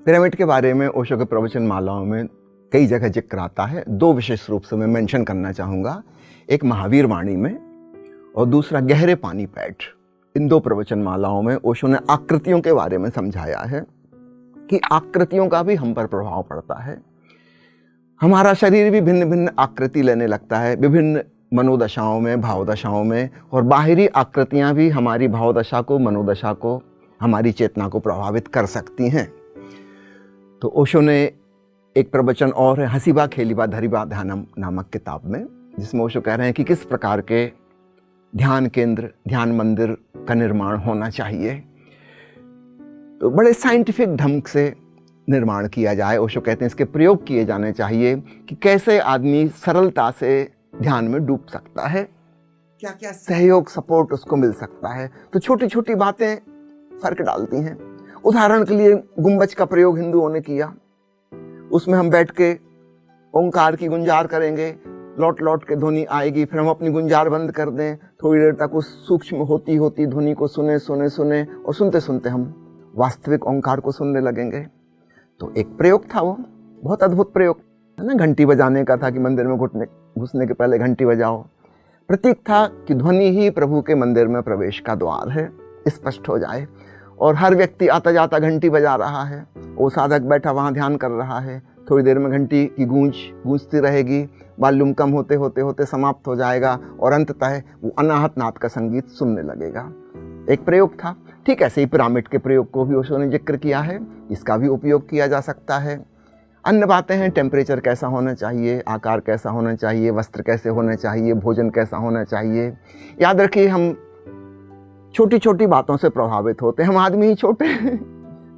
Speaker 2: पिरामिड के बारे में ओशो के प्रवचन मालाओं में कई जगह जिक्र आता है। दो विशेष रूप से मैं मेंशन करना चाहूँगा, एक महावीर वाणी में और दूसरा गहरे पानी पैठ। इन दो प्रवचन मालाओं में ओशो ने आकृतियों के बारे में समझाया है कि आकृतियों का भी हम पर प्रभाव पड़ता है। हमारा शरीर भी भिन्न भिन्न आकृति लेने लगता है विभिन्न मनोदशाओं में, भावदशाओं में, और बाहरी आकृतियाँ भी हमारी भावदशा को, मनोदशा को, हमारी चेतना को प्रभावित कर सकती हैं। तो ओशो ने एक प्रवचन और है हसीबा खेलीबा धरीबा ध्यानम नामक किताब में, जिसमें ओशो कह रहे हैं कि किस प्रकार के ध्यान केंद्र, ध्यान मंदिर का निर्माण होना चाहिए। तो बड़े साइंटिफिक ढंग से निर्माण किया जाए। ओशो कहते हैं इसके प्रयोग किए जाने चाहिए कि कैसे आदमी सरलता से ध्यान में डूब सकता है, क्या क्या सहयोग, सपोर्ट उसको मिल सकता है। तो छोटी छोटी बातें फर्क डालती हैं। उदाहरण के लिए गुंबज का प्रयोग हिंदुओं ने किया, उसमें हम बैठ के ओंकार की गुंजार करेंगे, लौट लौट के ध्वनि आएगी, फिर हम अपनी गुंजार बंद कर दें, थोड़ी देर तक उस सूक्ष्म होती होती ध्वनि को सुने सुने सुने, और सुनते सुनते हम वास्तविक ओंकार को सुनने लगेंगे। तो एक प्रयोग था, वो बहुत अद्भुत प्रयोग है ना। घंटी बजाने का था कि मंदिर में घुसने के पहले घंटी बजाओ। प्रतीक था कि ध्वनि ही प्रभु के मंदिर में प्रवेश का द्वार है, स्पष्ट हो जाए। और हर व्यक्ति आता जाता घंटी बजा रहा है, वो साधक बैठा वहाँ ध्यान कर रहा है, थोड़ी देर में घंटी की गूंजती रहेगी, वॉल्यूम कम होते होते होते समाप्त हो जाएगा और अंततः वो अनाहत नाद का संगीत सुनने लगेगा। एक प्रयोग था। ठीक ऐसे ही पिरामिड के प्रयोग को भी ओशो ने जिक्र किया है, इसका भी उपयोग किया जा सकता है। अन्य बातें हैं, टेम्परेचर कैसा होना चाहिए, आकार कैसा होना चाहिए, वस्त्र कैसे होना चाहिए, भोजन कैसा होना चाहिए। याद रखिए, हम छोटी छोटी बातों से प्रभावित होते हैं, हम आदमी ही छोटे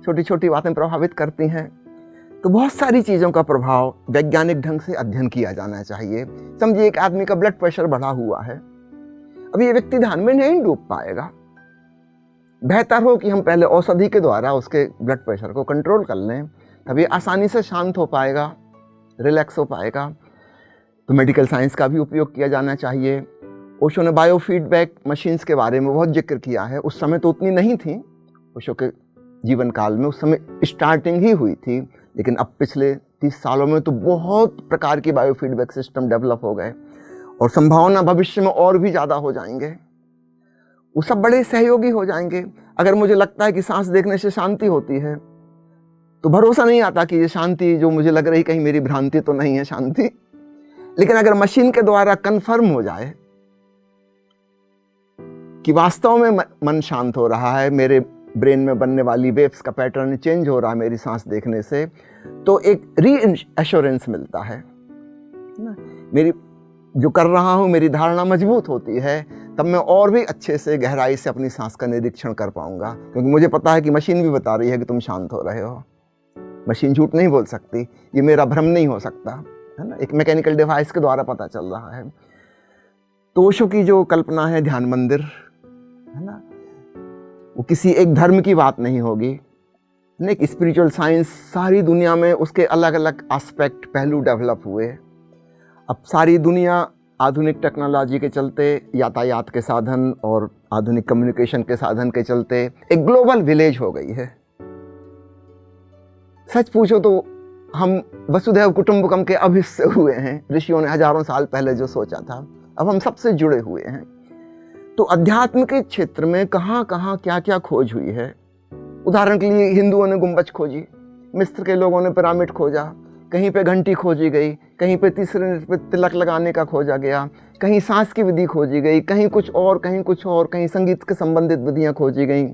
Speaker 2: छोटी छोटी बातें प्रभावित करती हैं। तो बहुत सारी चीज़ों का प्रभाव वैज्ञानिक ढंग से अध्ययन किया जाना चाहिए। समझिए एक आदमी का ब्लड प्रेशर बढ़ा हुआ है, अब ये व्यक्ति ध्यान में नहीं डूब पाएगा। बेहतर हो कि हम पहले औषधि के द्वारा उसके ब्लड प्रेशर को कंट्रोल कर लें, तभी आसानी से शांत हो पाएगा, रिलैक्स हो पाएगा। तो मेडिकल साइंस का भी उपयोग किया जाना चाहिए। ओशो ने बायोफीडबैक मशीन्स के बारे में बहुत जिक्र किया है। उस समय तो उतनी नहीं थी, ओशो के जीवन काल में उस समय स्टार्टिंग ही हुई थी, लेकिन अब पिछले 30 सालों में तो बहुत प्रकार की बायोफीडबैक सिस्टम डेवलप हो गए और संभावना भविष्य में और भी ज़्यादा हो जाएंगे। वो सब बड़े सहयोगी हो जाएंगे। अगर मुझे लगता है कि सांस देखने से शांति होती है, तो भरोसा नहीं आता कि ये शांति जो मुझे लग रही कहीं मेरी भ्रांति तो नहीं है शांति। लेकिन अगर मशीन के द्वारा कन्फर्म हो जाए कि वास्तव में मन शांत हो रहा है, मेरे ब्रेन में बनने वाली वेव्स का पैटर्न चेंज हो रहा है मेरी सांस देखने से, तो एक रीअश्योरेंस मिलता है ना। मेरी जो कर रहा हूँ मेरी धारणा मजबूत होती है, तब मैं और भी अच्छे से गहराई से अपनी सांस का निरीक्षण कर पाऊंगा, क्योंकि मुझे पता है कि मशीन भी बता रही है कि तुम शांत हो रहे हो। मशीन झूठ नहीं बोल सकती, ये मेरा भ्रम नहीं हो सकता, है ना। एक मैकेनिकल डिवाइस के द्वारा पता चल रहा है। तो ओशो की जो कल्पना है ध्यान मंदिर, है ना, वो किसी एक धर्म की बात नहीं होगी। एक स्पिरिचुअल साइंस, सारी दुनिया में उसके अलग अलग एस्पेक्ट पहलू डेवलप हुए। अब सारी दुनिया आधुनिक टेक्नोलॉजी के चलते, यातायात के साधन और आधुनिक कम्युनिकेशन के साधन के चलते एक ग्लोबल विलेज हो गई है। सच पूछो तो हम वसुधैव कुटुंबकम के अभिष्य हुए हैं। ऋषियों ने हजारों साल पहले जो सोचा था, अब हम सबसे जुड़े हुए हैं। तो अध्यात्म के क्षेत्र में कहाँ कहाँ क्या क्या खोज हुई है। उदाहरण के लिए हिंदुओं ने गुंबज खोजी, मिस्र के लोगों ने पिरामिड खोजा, कहीं पे घंटी खोजी गई, कहीं पे तीसरे पे तिलक लगाने का खोजा गया, कहीं सांस की विधि खोजी गई, कहीं कुछ और, कहीं कुछ और, कहीं संगीत के संबंधित विधियां खोजी गई।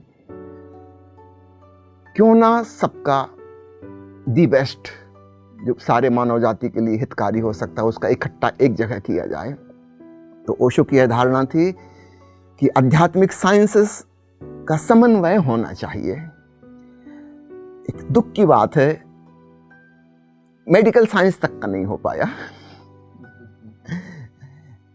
Speaker 2: क्यों ना सबका दी बेस्ट, जो सारे मानव जाति के लिए हितकारी हो सकता है, उसका इकट्ठा एक जगह किया जाए। तो ओशो की यह धारणा थी कि आध्यात्मिक साइंसेस का समन्वय होना चाहिए। एक दुख की बात है, मेडिकल साइंस तक का नहीं हो पाया।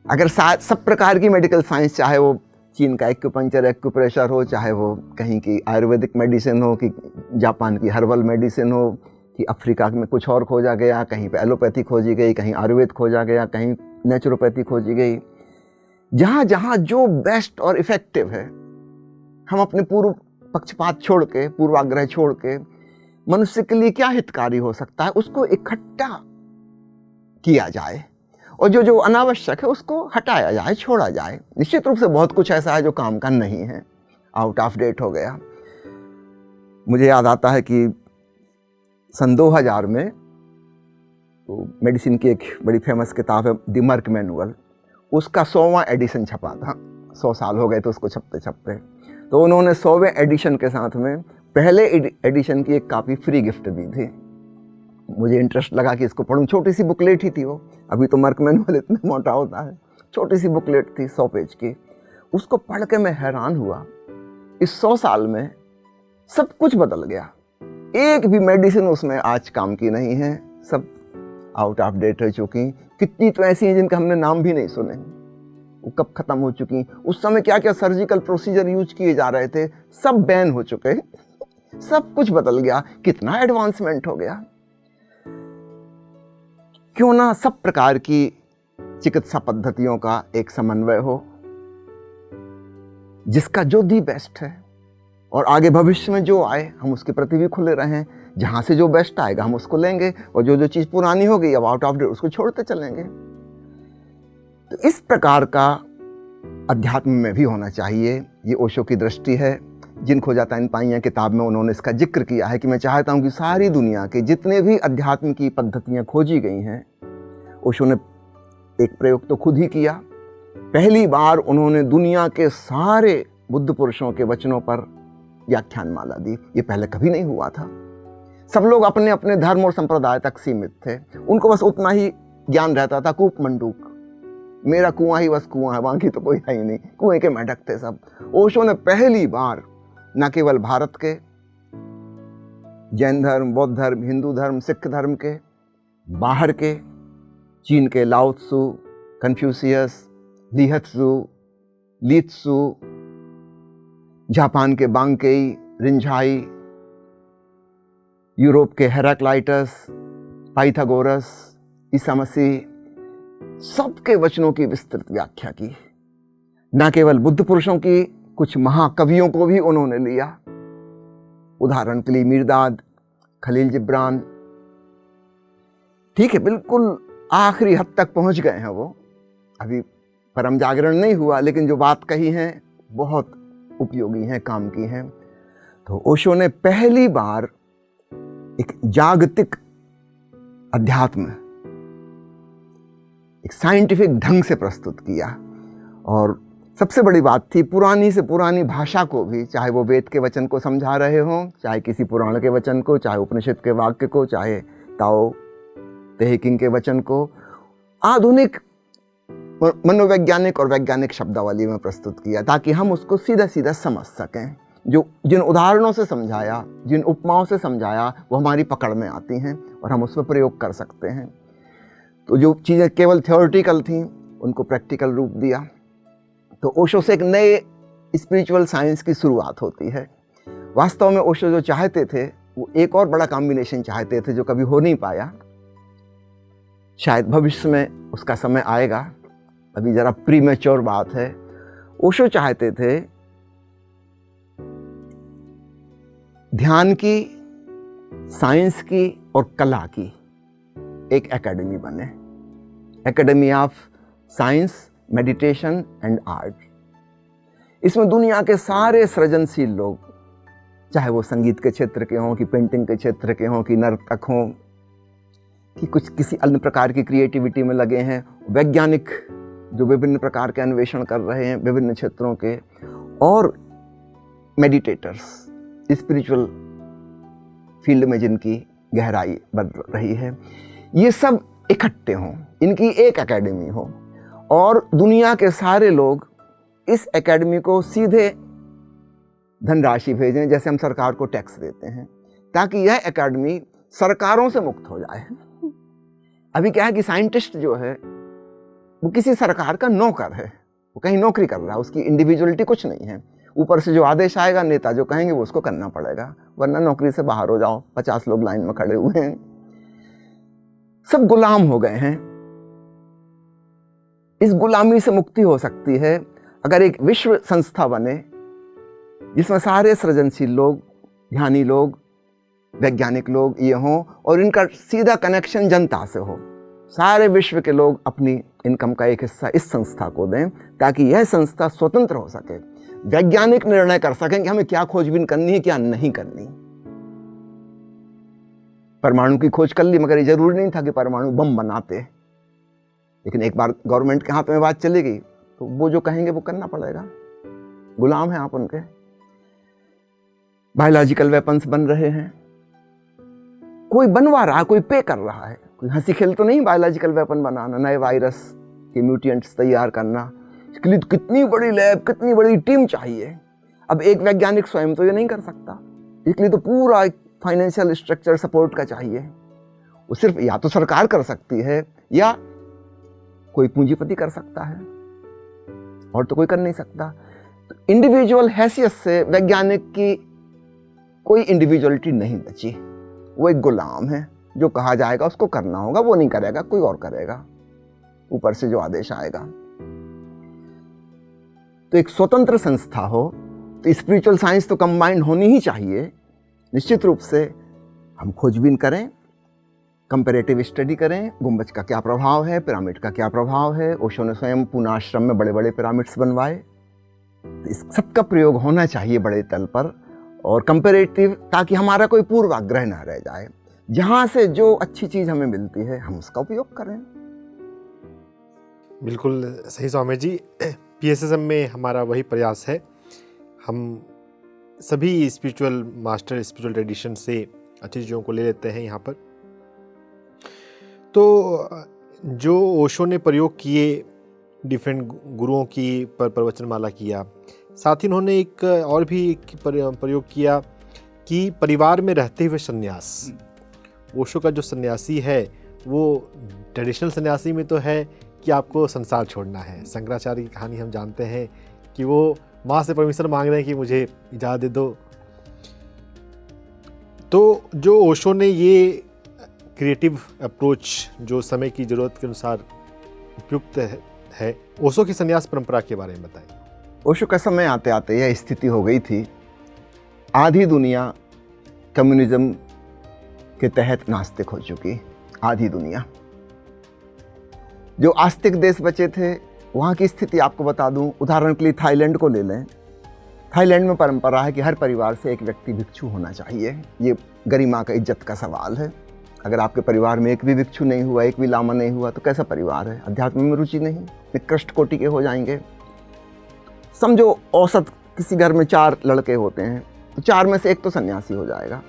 Speaker 2: अगर सब प्रकार की मेडिकल साइंस, चाहे वो चीन का एक्यूपंक्चर, एक्यूप्रेशर हो, चाहे वो कहीं की आयुर्वेदिक मेडिसिन हो, कि जापान की हर्बल मेडिसिन हो, कि अफ्रीका में कुछ और खोजा गया, कहीं पे एलोपैथी खोजी गई, कहीं आयुर्वेद खोजा गया, कहीं नेचुरोपैथी खोजी गई, जहाँ जहाँ जो बेस्ट और इफेक्टिव है, हम अपने पूर्व पक्षपात छोड़ के, पूर्वाग्रह छोड़ के, मनुष्य के लिए क्या हितकारी हो सकता है उसको इकट्ठा किया जाए, और जो जो अनावश्यक है उसको हटाया जाए, छोड़ा जाए। निश्चित रूप से बहुत कुछ ऐसा है जो काम का नहीं है, आउट ऑफ डेट हो गया। मुझे याद आता है कि सन 2000 में तो मेडिसिन की एक बड़ी फेमस किताब है द मर्क मैनुअल, उसका 100वां एडिशन छपा था। 100 साल हो गए तो उसको छपते छपते, तो उन्होंने 100वें एडिशन के साथ में पहले एडिशन की एक कापी फ्री गिफ्ट दी थी। मुझे इंटरेस्ट लगा कि इसको पढ़ूं। छोटी सी बुकलेट ही थी वो, अभी तो मर्क मैनुअल इतना मोटा होता है। छोटी सी बुकलेट थी 100 पेज की। उसको पढ़ के मैं हैरान हुआ, इस 100 साल में सब कुछ बदल गया। एक भी मेडिसिन उसमें आज काम की नहीं है, सब आउट ऑफ डेट हो चुकी। कितनी तो ऐसी हैं जिनके हमने नाम भी नहीं सुने, वो कब खत्म हो चुकी। उस समय क्या क्या सर्जिकल प्रोसीजर यूज किए जा रहे थे, सब बैन हो चुके। सब कुछ बदल गया, कितना एडवांसमेंट हो गया। क्यों ना सब प्रकार की चिकित्सा पद्धतियों का एक समन्वय हो, जिसका जो दी बेस्ट है, और आगे भविष्य में जो आए हम उसके प्रति भी खुले रहें। जहां से जो बेस्ट आएगा हम उसको लेंगे, और जो जो चीज पुरानी हो गई अब आउट ऑफ डेट उसको छोड़ते चलेंगे। तो इस प्रकार का अध्यात्म में भी होना चाहिए। ये ओशो की दृष्टि है। जिन खोजा ताइन पाइयाँ किताब में उन्होंने इसका जिक्र किया है कि मैं चाहता हूँ कि सारी दुनिया के जितने भी अध्यात्म की पद्धतियाँ खोजी गई हैं, ओशो ने एक प्रयोग तो खुद ही किया। पहली बार उन्होंने दुनिया के सारे बुद्ध पुरुषों के वचनों पर व्याख्यानमाला दी। ये पहले कभी नहीं हुआ था। सब लोग अपने अपने धर्म और संप्रदाय तक सीमित थे। उनको बस उतना ही ज्ञान रहता था, कूप मंडूक, मेरा कुआं ही बस कुआं है, बाकी तो कोई है ही नहीं, कुएं के मेंढक थे सब। ओशो ने पहली बार न केवल भारत के जैन धर्म, बौद्ध धर्म, हिंदू धर्म, सिख धर्म के, बाहर के चीन के लाओ त्सु, कन्फ्यूशियस, ली त्सु, ली त्सु, जापान के बांकेई, रिंझाई, यूरोप के हेराक्लाइटस, पाइथागोरस, ईसा मसीह, सबके वचनों की विस्तृत व्याख्या की। न केवल बुद्ध पुरुषों की, कुछ महाकवियों को भी उन्होंने लिया। उदाहरण के लिए मीरदाद, खलील जिब्रान। ठीक है, बिल्कुल आखिरी हद तक पहुंच गए हैं वो, अभी परम जागरण नहीं हुआ, लेकिन जो बात कही है बहुत उपयोगी हैं, काम की हैं। तो ओशो ने पहली बार एक जागतिक अध्यात्म एक साइंटिफिक ढंग से प्रस्तुत किया। और सबसे बड़ी बात थी, पुरानी से पुरानी भाषा को भी, चाहे वो वेद के वचन को समझा रहे हों, चाहे किसी पुराण के वचन को, चाहे उपनिषद के वाक्य को, चाहे ताओ ते किंग के वचन को, आधुनिक मनोवैज्ञानिक और वैज्ञानिक शब्दावली में प्रस्तुत किया, ताकि हम उसको सीधा सीधा समझ सकें। जो जिन उदाहरणों से समझाया, जिन उपमाओं से समझाया, वो हमारी पकड़ में आती हैं और हम उसमें प्रयोग कर सकते हैं। तो जो चीज़ें केवल थ्योरेटिकल थीं, उनको प्रैक्टिकल रूप दिया। तो ओशो से एक नए स्पिरिचुअल साइंस की शुरुआत होती है। वास्तव में ओशो जो चाहते थे, वो एक और बड़ा कॉम्बिनेशन चाहते थे जो कभी हो नहीं पाया। शायद भविष्य में उसका समय आएगा, अभी जरा प्रीमेच्योर बात है। ओशो चाहते थे ध्यान की, साइंस की और कला की एक एकेडमी बने, academy of science, meditation and art. इसमें दुनिया के सारे सृजनशील लोग, चाहे वो संगीत के क्षेत्र के हों, कि पेंटिंग के क्षेत्र के हों, कि नर्तक हों, कि कुछ किसी अन्य प्रकार की क्रिएटिविटी में लगे हैं, वैज्ञानिक जो विभिन्न प्रकार के अन्वेषण कर रहे हैं विभिन्न क्षेत्रों के, और मेडिटेटर्स, स्पिरिचुअल फील्ड में जिनकी गहराई बढ़ रही है, ये सब इकट्ठे हों, इनकी एक एकेडमी हो, और दुनिया के सारे लोग इस एकेडमी को सीधे धनराशि भेजें, जैसे हम सरकार को टैक्स देते हैं, ताकि यह एकेडमी सरकारों से मुक्त हो जाए। अभी क्या है कि साइंटिस्ट जो है वो किसी सरकार का नौकर है, वो कहीं नौकरी कर रहा है, उसकी इंडिविजुअलिटी कुछ नहीं है। ऊपर से जो आदेश आएगा, नेता जो कहेंगे वो उसको करना पड़ेगा, वरना नौकरी से बाहर हो जाओ। 50 लोग लाइन में खड़े हुए हैं, सब गुलाम हो गए हैं। इस गुलामी से मुक्ति हो सकती है अगर एक विश्व संस्था बने जिसमें सारे सृजनशील लोग, ध्यानी लोग, वैज्ञानिक लोग ये हों, और इनका सीधा कनेक्शन जनता से हो। सारे विश्व के लोग अपनी इनकम का एक हिस्सा इस संस्था को दें, ताकि यह संस्था स्वतंत्र हो सके, वैज्ञानिक निर्णय कर सकें कि हमें क्या खोजबीन करनी है, क्या नहीं करनी। परमाणु की खोज कर ली, मगर ये जरूरी नहीं था कि परमाणु बम बनाते, लेकिन एक बार गवर्नमेंट के हाथ में बात चली गई तो वो जो कहेंगे वो करना पड़ेगा, गुलाम हैं आप उनके। बायोलॉजिकल वेपन्स बन रहे हैं, कोई बनवा रहा है, कोई पे कर रहा है, कोई हंसी खेल तो नहीं बायोलॉजिकल वेपन बनाना, नए वायरस के म्यूटेंट्स तैयार करना। इसके लिए कितनी बड़ी लैब, कितनी बड़ी टीम चाहिए। अब एक वैज्ञानिक स्वयं तो ये नहीं कर सकता, इसके लिए तो पूरा एक फाइनेंशियल स्ट्रक्चर सपोर्ट का चाहिए। वो सिर्फ या तो सरकार कर सकती है या कोई पूंजीपति कर सकता है, और तो कोई कर नहीं सकता। तो इंडिविजुअल हैसियत से वैज्ञानिक की कोई इंडिविजुअलिटी नहीं बची, वो एक गुलाम है। जो कहा जाएगा उसको करना होगा, वो नहीं करेगा कोई और करेगा, ऊपर से जो आदेश आएगा। तो एक स्वतंत्र संस्था हो, तो स्पिरिचुअल साइंस तो कंबाइंड होनी ही चाहिए। निश्चित रूप से हम खोजबीन करें, कंपैरेटिव स्टडी करें, गुंबज का क्या प्रभाव है, पिरामिड का क्या प्रभाव है। ओशो ने स्वयं पूना आश्रम में बड़े बड़े पिरामिड्स बनवाए, तो इस सबका प्रयोग होना चाहिए बड़े तल पर और कंपैरेटिव, ताकि हमारा कोई पूर्वाग्रह ना रह जाए। जहाँ से जो अच्छी चीज़ हमें मिलती है हम उसका उपयोग करें।
Speaker 1: बिल्कुल सही स्वामी जी। PSSM में हमारा वही प्रयास है, हम सभी स्पिरिचुअल मास्टर, स्पिरिचुअल ट्रेडिशन से अच्छी चीज़ों को ले लेते हैं यहाँ पर। तो जो ओशो ने प्रयोग किए, डिफरेंट गुरुओं की पर प्रवचनमाला किया, साथ ही उन्होंने एक और भी प्रयोग किया कि परिवार में रहते हुए सन्यास। ओशो का जो सन्यासी है वो ट्रेडिशनल सन्यासी में तो है कि आपको संसार छोड़ना है। शंकराचार्य की कहानी हम जानते हैं कि वो माँ से परमिशन मांग रहे हैं कि मुझे इजाज़त दे दो। तो जो ओशो ने ये क्रिएटिव अप्रोच जो समय की ज़रूरत के अनुसार उपयुक्त है, ओशो की संन्यास परंपरा के बारे में बताएं।
Speaker 2: ओशो का समय आते आते यह स्थिति हो गई थी, आधी दुनिया कम्युनिज्म के तहत नास्तिक हो चुकी। आधी दुनिया, जो आस्तिक देश बचे थे वहाँ की स्थिति आपको बता दूं। उदाहरण के लिए थाईलैंड को ले लें। थाईलैंड में परंपरा है कि हर परिवार से एक व्यक्ति भिक्षु होना चाहिए। ये गरिमा का, इज्जत का सवाल है। अगर आपके परिवार में एक भी भिक्षु नहीं हुआ, एक भी लामा नहीं हुआ, तो कैसा परिवार है? अध्यात्म में रुचि नहीं, निकृष्ट कोटि के हो जाएंगे। समझो औसत किसी घर में 4 लड़के होते हैं तो 4 में से एक तो सन्यासी हो जाएगा।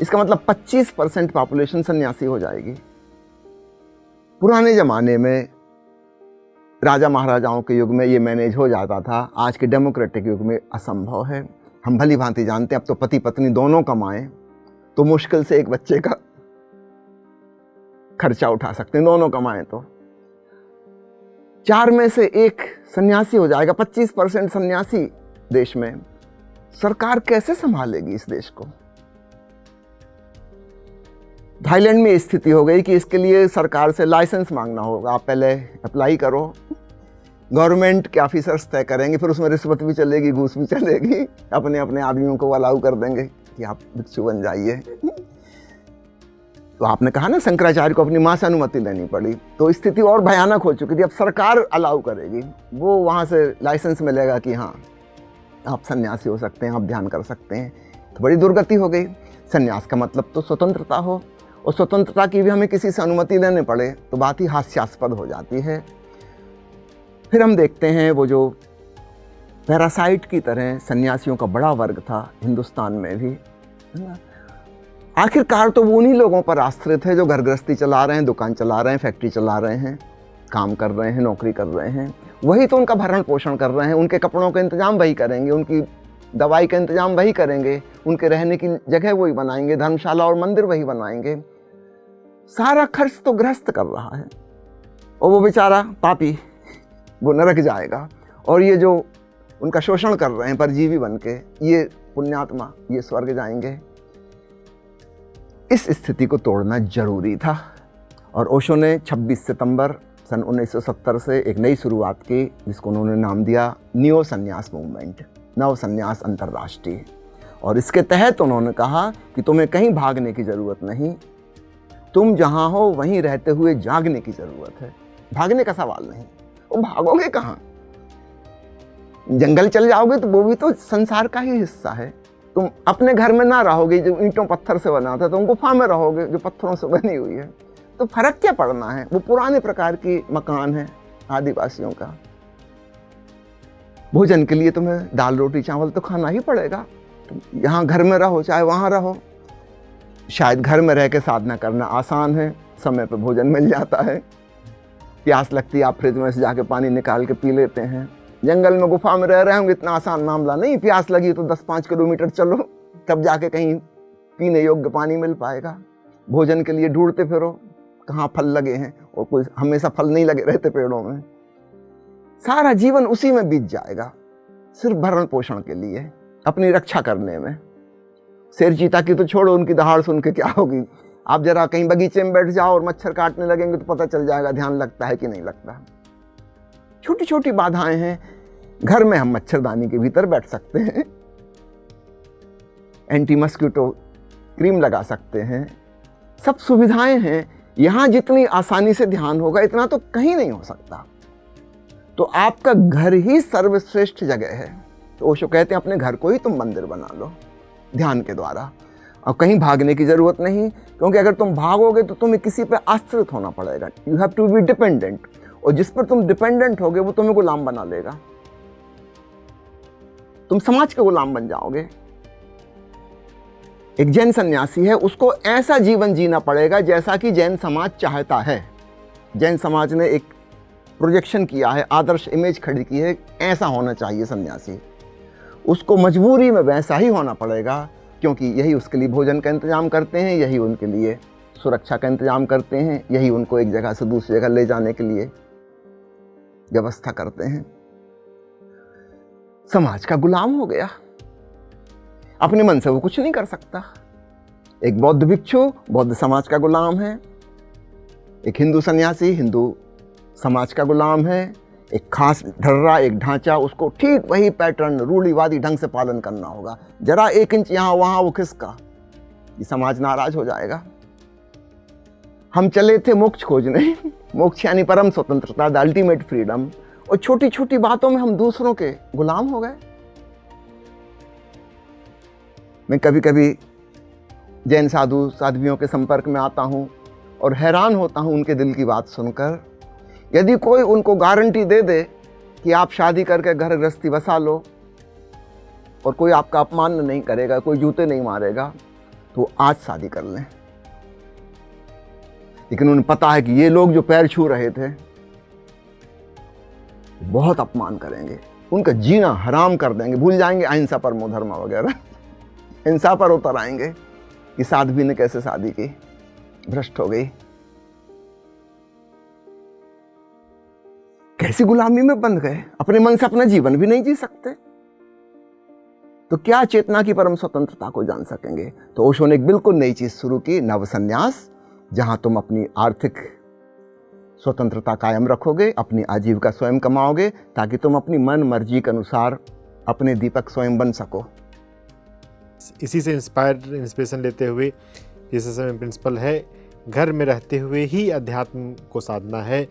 Speaker 2: इसका मतलब 25% पॉपुलेशन सन्यासी हो जाएगी। पुराने ज़माने में राजा महाराजाओं के युग में ये मैनेज हो जाता था, आज के डेमोक्रेटिक युग में असंभव है। हम भली भांति जानते हैं, अब तो पति पत्नी दोनों कमाएं तो मुश्किल से एक बच्चे का खर्चा उठा सकते हैं, दोनों कमाएं तो 4 में से एक सन्यासी हो जाएगा। 25% सन्यासी देश में, सरकार कैसे संभालेगी इस देश को? थाईलैंड में स्थिति हो गई कि इसके लिए सरकार से लाइसेंस मांगना होगा। आप पहले अप्लाई करो, गवर्नमेंट के ऑफिसर्स तय करेंगे, फिर उसमें रिश्वत भी चलेगी, घूस भी चलेगी। अपने अपने आदमियों को अलाउ कर देंगे कि आप भिक्षु बन जाइए। तो आपने कहा ना, शंकराचार्य को अपनी माँ से अनुमति लेनी पड़ी, तो स्थिति और भयानक हो चुकी थी। अब सरकार अलाउ करेगी, वो वहाँ से लाइसेंस मिलेगा कि हाँ आप सन्यासी हो सकते हैं, आप ध्यान कर सकते हैं। तो बड़ी दुर्गति हो गई। सन्यास का मतलब तो स्वतंत्रता हो, और स्वतंत्रता की भी हमें किसी से अनुमति लेने पड़े तो बात ही हास्यास्पद हो जाती है। फिर हम देखते हैं वो जो पैरासाइट की तरह सन्यासियों का बड़ा वर्ग था हिंदुस्तान में भी, है ना। आखिरकार तो वो उन्हीं लोगों पर आश्रित है जो घर गृहस्थी चला रहे हैं, दुकान चला रहे हैं, फैक्ट्री चला रहे हैं, काम कर रहे हैं, नौकरी कर रहे हैं। वही तो उनका भरण पोषण कर रहे हैं। उनके कपड़ों का इंतजाम वही करेंगे, उनकी दवाई का इंतजाम वही करेंगे, उनके रहने की जगह वही बनाएंगे, धर्मशाला और मंदिर वही बनाएंगे। सारा खर्च तो गृहस्थ कर रहा है, और वो बेचारा पापी वो नरक जाएगा। और ये जो उनका शोषण कर रहे हैं परजीवी बन के, ये पुण्यात्मा ये स्वर्ग जाएंगे। इस स्थिति को तोड़ना जरूरी था, और ओशो ने 26 सितंबर सन 1970 से एक नई शुरुआत की, जिसको उन्होंने नाम दिया न्यू संन्यास मूवमेंट, नव संन्यास अंतर्राष्ट्रीय। और इसके तहत उन्होंने कहा कि तुम्हें कहीं भागने की ज़रूरत नहीं, तुम जहाँ हो वहीं रहते हुए जागने की ज़रूरत है। भागने का सवाल नहीं, वो भागोगे कहाँ? जंगल चल जाओगे तो वो भी तो संसार का ही हिस्सा है। तुम अपने घर में ना रहोगे जो ईंटों पत्थर से बना था, तुम गुफा में रहोगे जो पत्थरों से बनी हुई है। तो फर्क क्या पड़ना है? वो पुराने प्रकार की मकान है आदिवासियों का। भोजन के लिए तुम्हें दाल रोटी चावल तो खाना ही पड़ेगा। तुम यहाँ घर में रहो चाहे वहाँ रहो। शायद घर में रह के साधना करना आसान है, समय पे भोजन मिल जाता है, प्यास लगती है आप फ्रिज में से जाके पानी निकाल के पी लेते हैं। जंगल में गुफा में रह रहे होंगे, इतना आसान मामला नहीं। प्यास लगी तो 10-5 किलोमीटर चलो, तब जाके कहीं पीने योग्य पानी मिल पाएगा। भोजन के लिए ढूंढते फिरो कहाँ फल लगे हैं, और कोई हमेशा फल नहीं लगे रहते पेड़ों में। सारा जीवन उसी में बीत जाएगा, सिर्फ भरण पोषण के लिए, अपनी रक्षा करने में। शेर चीता की तो छोड़ो, उनकी दहाड़ सुन के क्या होगी। आप जरा कहीं बगीचे में बैठ जाओ और मच्छर काटने लगेंगे तो पता चल जाएगा ध्यान लगता है कि नहीं लगता। छोटी छोटी बाधाएं हैं। घर में हम मच्छरदानी के भीतर बैठ सकते हैं, एंटी मस्किटो क्रीम लगा सकते हैं, सब सुविधाएं हैं। यहाँ जितनी आसानी से ध्यान होगा इतना तो कहीं नहीं हो सकता। तो आपका घर ही सर्वश्रेष्ठ जगह है। तो ओशो कहते हैं अपने घर को ही तुम मंदिर बना लो ध्यान के द्वारा, और कहीं भागने की ज़रूरत नहीं, क्योंकि अगर तुम भागोगे तो तुम्हें किसी पे आश्रित होना पड़ेगा। You have to be dependent, और जिस पर तुम डिपेंडेंट होगे वो तुम्हें गुलाम बना लेगा, तुम समाज के गुलाम बन जाओगे। एक जैन सन्यासी है, उसको ऐसा जीवन जीना पड़ेगा जैसा कि जैन समाज चाहता है। जैन समाज ने एक प्रोजेक्शन किया है, आदर्श इमेज खड़ी की है, ऐसा होना चाहिए सन्यासी। उसको मजबूरी में वैसा ही होना पड़ेगा, क्योंकि यही उसके लिए भोजन का इंतजाम करते हैं, यही उनके लिए सुरक्षा का इंतजाम करते हैं, यही उनको एक जगह से दूसरी जगह ले जाने के लिए व्यवस्था करते हैं। समाज का गुलाम हो गया, अपने मन से वो कुछ नहीं कर सकता। एक बौद्ध भिक्षु बौद्ध समाज का गुलाम है, एक हिंदू सन्यासी हिंदू समाज का गुलाम है। एक खास ढर्रा, एक ढांचा, उसको ठीक वही पैटर्न रूढ़िवादी ढंग से पालन करना होगा। जरा 1 इंच यहाँ वहाँ वो खिसका, ये समाज नाराज हो जाएगा। हम चले थे मोक्ष खोजने, मोक्ष यानी परम स्वतंत्रता, द अल्टीमेट फ्रीडम, और छोटी छोटी बातों में हम दूसरों के गुलाम हो गए। मैं कभी कभी जैन साधु साध्वियों के संपर्क में आता हूँ और हैरान होता हूँ उनके दिल की बात सुनकर। यदि कोई उनको गारंटी दे दे कि आप शादी करके घर गृहस्थी बसा लो और कोई आपका अपमान नहीं करेगा, कोई जूते नहीं मारेगा, तो आज शादी कर लें। लेकिन उन्हें पता है कि ये लोग जो पैर छू रहे थे बहुत अपमान करेंगे, उनका जीना हराम कर देंगे, भूल जाएंगे अहिंसा परमो धर्म वगैरह, हिंसा पर उतर आएंगे कि साध्वी ने कैसे शादी की, भ्रष्ट हो गई। कैसी गुलामी में बंध गए, अपने मन से अपना जीवन भी नहीं जी सकते, तो क्या चेतना की परम स्वतंत्रता को जान सकेंगे। तो ओशो ने एक बिल्कुल नई चीज शुरू की, नव संन्यास, जहां तुम अपनी आर्थिक स्वतंत्रता कायम रखोगे, अपनी आजीविका स्वयं कमाओगे, ताकि तुम अपनी मन मर्जी के अनुसार अपने दीपक स्वयं बन सको।
Speaker 1: इसी से इंस्पिरेशन लेते हुए जीसस प्रिंसिपल है, घर में रहते हुए ही अध्यात्म को साधना है,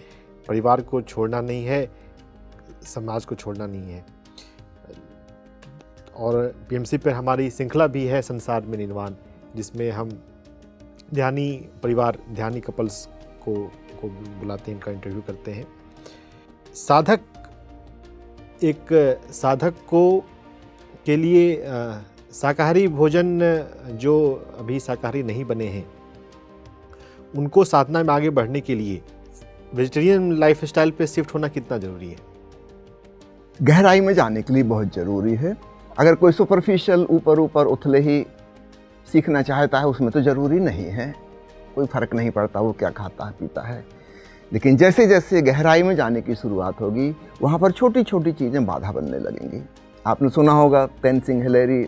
Speaker 1: परिवार को छोड़ना नहीं है, समाज को छोड़ना नहीं है। और पीएमसी पर हमारी श्रृंखला भी है संसार में निर्वाण, जिसमें हम ध्यानी परिवार, ध्यानी कपल्स को बुलाते हैं, इनका इंटरव्यू करते हैं। साधक को के लिए शाकाहारी भोजन, जो अभी शाकाहारी नहीं बने हैं, उनको साधना में आगे बढ़ने के लिए वेजिटेरियन लाइफस्टाइल पे शिफ्ट होना कितना ज़रूरी है?
Speaker 2: गहराई में जाने के लिए बहुत ज़रूरी है। अगर कोई सुपरफिशियल ऊपर ऊपर उथले ही सीखना चाहता है, उसमें तो ज़रूरी नहीं है, कोई फ़र्क नहीं पड़ता वो क्या खाता है पीता है। लेकिन जैसे जैसे गहराई में जाने की शुरुआत होगी, वहाँ पर छोटी छोटी चीज़ें बाधा बनने लगेंगी। आपने सुना होगा तेनजिंग हिलेरी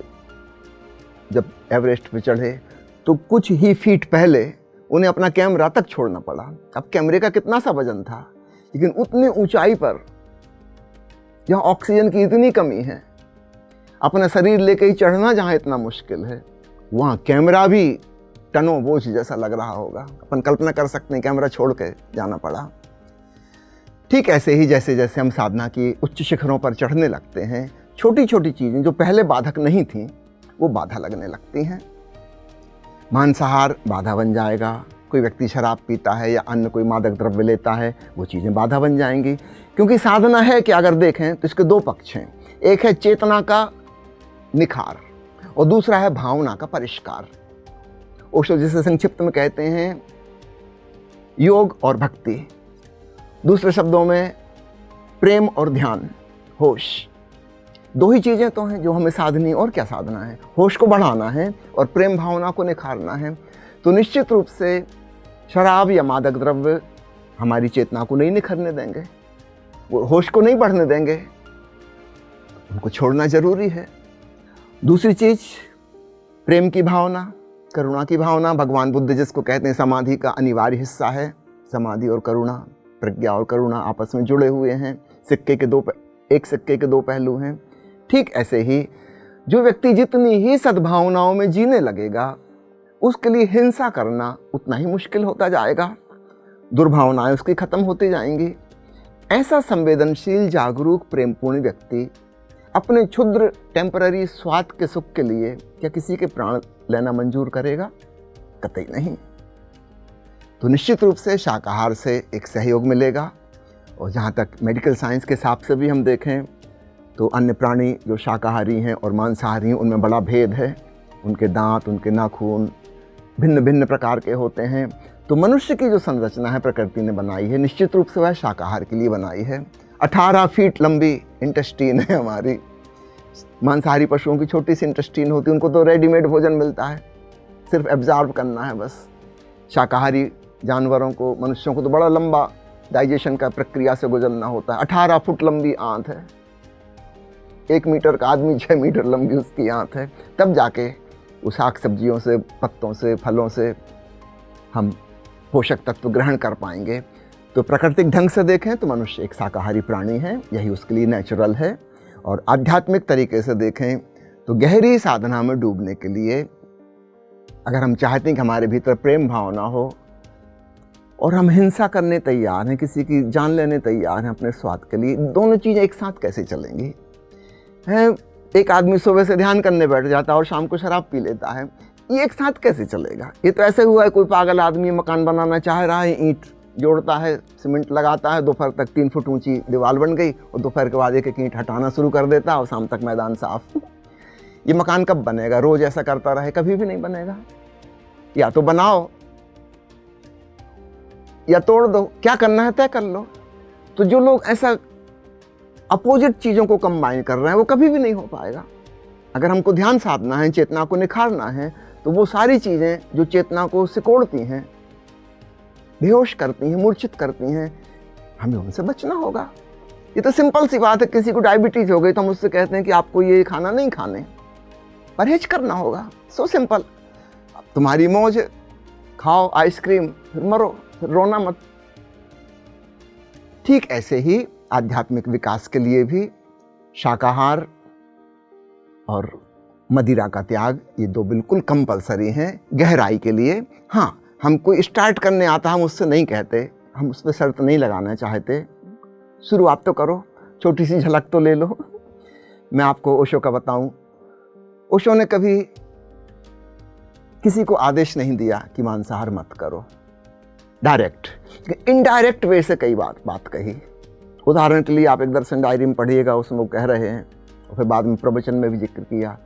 Speaker 2: जब एवरेस्ट पे चढ़े तो कुछ ही फीट पहले उन्हें अपना कैमरा तक छोड़ना पड़ा। अब कैमरे का कितना सा वजन था, लेकिन उतनी ऊंचाई पर जहाँ ऑक्सीजन की इतनी कमी है, अपना शरीर लेके ही चढ़ना जहाँ इतना मुश्किल है, वहाँ कैमरा भी टनों बोझ जैसा लग रहा होगा। अपन कल्पना कर सकते हैं, कैमरा छोड़ के जाना पड़ा। ठीक ऐसे ही जैसे जैसे हम साधना की उच्च शिखरों पर चढ़ने लगते हैं, छोटी छोटी चीज़ें जो पहले बाधक नहीं थीं वो बाधा लगने लगती हैं। मांसाहार बाधा बन जाएगा, कोई व्यक्ति शराब पीता है या अन्य कोई मादक द्रव्य लेता है, वो चीज़ें बाधा बन जाएंगी। क्योंकि साधना है कि अगर देखें तो इसके दो पक्ष हैं, एक है चेतना का निखार और दूसरा है भावना का परिष्कार। ओशो जिसे संक्षिप्त में कहते हैं योग और भक्ति, दूसरे शब्दों में प्रेम और ध्यान, होश। दो ही चीज़ें तो हैं जो हमें साधनी, और क्या साधना है, होश को बढ़ाना है और प्रेम भावना को निखारना है। तो निश्चित रूप से शराब या मादक द्रव्य हमारी चेतना को नहीं निखरने देंगे, वो होश को नहीं बढ़ने देंगे, उनको छोड़ना जरूरी है। दूसरी चीज़ प्रेम की भावना, करुणा की भावना। भगवान बुद्ध जिसको कहते हैं समाधि का अनिवार्य हिस्सा है, समाधि और करुणा, प्रज्ञा और करुणा आपस में जुड़े हुए हैं, एक सिक्के के दो पहलू हैं। ठीक ऐसे ही जो व्यक्ति जितनी ही सद्भावनाओं में जीने लगेगा, उसके लिए हिंसा करना उतना ही मुश्किल होता जाएगा, दुर्भावनाएं उसकी खत्म होती जाएंगी। ऐसा संवेदनशील, जागरूक, प्रेमपूर्ण व्यक्ति अपने क्षुद्र टेम्पररी स्वाद के सुख के लिए क्या किसी के प्राण लेना मंजूर करेगा? कतई नहीं। तो निश्चित रूप से शाकाहार से एक सहयोग मिलेगा। और जहाँ तक मेडिकल साइंस के हिसाब से भी हम देखें तो अन्य प्राणी जो शाकाहारी हैं और मांसाहारी हैं उनमें बड़ा भेद है। उनके दांत, उनके नाखून भिन्न भिन्न प्रकार के होते हैं। तो मनुष्य की जो संरचना है प्रकृति ने बनाई है, निश्चित रूप से वह शाकाहार के लिए बनाई है। 18 फीट लंबी इंटेस्टीन है हमारी। मांसाहारी पशुओं की छोटी सी इंटेस्टीन होती है, उनको तो रेडीमेड भोजन मिलता है, सिर्फ एब्जॉर्ब करना है बस। शाकाहारी जानवरों को, मनुष्यों को तो बड़ा लंबा डाइजेशन का प्रक्रिया से गुजरना होता है। 18 फुट लंबी आंत है, 1 मीटर का आदमी 6 मीटर लंबी उसकी आंत है। तब जाके वो साग सब्जियों से, पत्तों से, फलों से हम पोषक तत्व ग्रहण कर पाएंगे। तो प्राकृतिक ढंग से देखें तो मनुष्य एक शाकाहारी प्राणी है, यही उसके लिए नेचुरल है। और आध्यात्मिक तरीके से देखें तो गहरी साधना में डूबने के लिए अगर हम चाहते हैं कि हमारे भीतर प्रेम भावना हो और हम हिंसा करने तैयार हैं, किसी की जान लेने तैयार हैं अपने स्वाद के लिए, दोनों चीज़ें एक साथ कैसे चलेंगी? हैं, एक आदमी सुबह से ध्यान करने बैठ जाता है और शाम को शराब पी लेता है, ये एक साथ कैसे चलेगा? ये तो ऐसे हुआ है कोई पागल आदमी मकान बनाना चाह रहा है, ईंट जोड़ता है, सीमेंट लगाता है, दोपहर तक 3 फुट ऊंची दीवार बन गई और दोपहर के बाद एक एक ईंट हटाना शुरू कर देता है और शाम तक मैदान साफ। ये मकान कब बनेगा? रोज ऐसा करता रहे कभी भी नहीं बनेगा। या तो बनाओ या तोड़ दो, क्या करना है तय कर लो। तो जो लोग ऐसा अपोजिट चीज़ों को कंबाइन कर रहे हैं वो कभी भी नहीं हो पाएगा। अगर हमको ध्यान साधना है, चेतना को निखारना है, तो वो सारी चीज़ें जो चेतना को सिकोड़ती हैं, बेहोश करती हैं, मूर्छित करती हैं, हमें उनसे बचना होगा। ये तो सिंपल सी बात है। किसी को डायबिटीज़ हो गई तो हम उससे कहते हैं कि आपको ये खाना नहीं खाने, परहेज करना होगा। So simple. तुम्हारी मौज, खाओ आइसक्रीम, फिर मरो, फिर रोना मत। ठीक ऐसे ही आध्यात्मिक विकास के लिए भी शाकाहार और मदिरा का त्याग, ये 2 बिल्कुल कंपलसरी हैं गहराई के लिए। हाँ, हमको स्टार्ट करने आता, हम उससे नहीं कहते, हम उस पर शर्त नहीं लगाना चाहते। शुरुआत तो करो, छोटी सी झलक तो ले लो। मैं आपको ओशो का बताऊं, ओशो ने कभी किसी को आदेश नहीं दिया कि मांसाहार मत करो डायरेक्ट, इनडायरेक्ट वे से कई बात कही। उदाहरण के लिए आप एक दर्शन डायरी में पढ़िएगा, उसमें वो कह रहे हैं, और फिर बाद में प्रवचन में भी जिक्र किया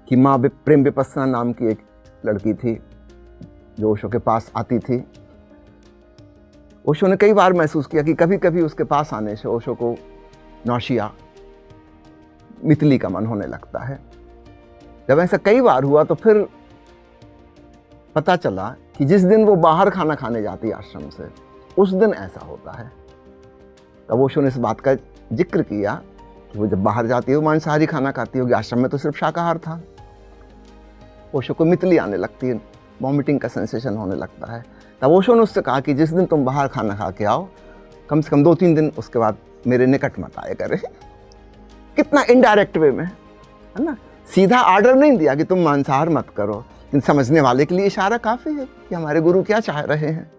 Speaker 2: कि माँ प्रेम विपस्सना नाम की एक लड़की थी जो ओशो के पास आती थी। ओशो ने कई बार महसूस किया कि कभी कभी उसके पास आने से ओशो को नौशिया, मितली का मन होने लगता है। जब ऐसा कई बार हुआ तो फिर पता चला कि जिस दिन वो बाहर खाना खाने जाती है आश्रम से, उस दिन ऐसा होता है। तब ओशो ने इस बात का जिक्र किया कि वो जब बाहर जाती है वो मांसाहारी खाना खाती होगी, आश्रम में तो सिर्फ शाकाहार था। ओशो को मितली आने लगती है, वॉमिटिंग का सेंसेशन होने लगता है। तब ओशो ने उससे कहा कि जिस दिन तुम बाहर खाना खा के आओ, कम से कम 2-3 दिन उसके बाद मेरे निकट मत आए करे। कितना इनडायरेक्ट वे में, है ना? सीधा आर्डर नहीं दिया कि तुम मांसाहार मत करो, लेकिन समझने वाले के लिए इशारा काफ़ी है कि हमारे गुरु क्या चाह रहे हैं।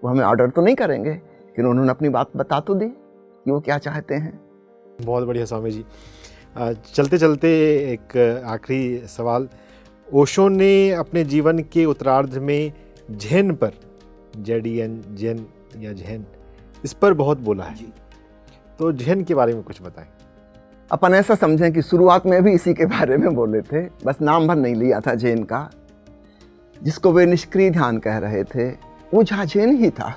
Speaker 2: वो हमें ऑर्डर तो नहीं करेंगे, लेकिन उन्होंने अपनी बात बता तो दी कि वो क्या चाहते हैं।
Speaker 1: बहुत बढ़िया स्वामी जी। चलते चलते एक आखिरी सवाल, ओशो ने अपने जीवन के उत्तरार्ध में झेन पर, जेडीएन, जैन या झेन, इस पर बहुत बोला है। तो झेन के बारे में कुछ बताएं।
Speaker 2: अपन ऐसा समझें कि शुरुआत में भी इसी के बारे में बोले थे, बस नाम भर नहीं लिया था जैन का। जिसको वे निष्क्रिय ध्यान कह रहे थे वो जैन ही था,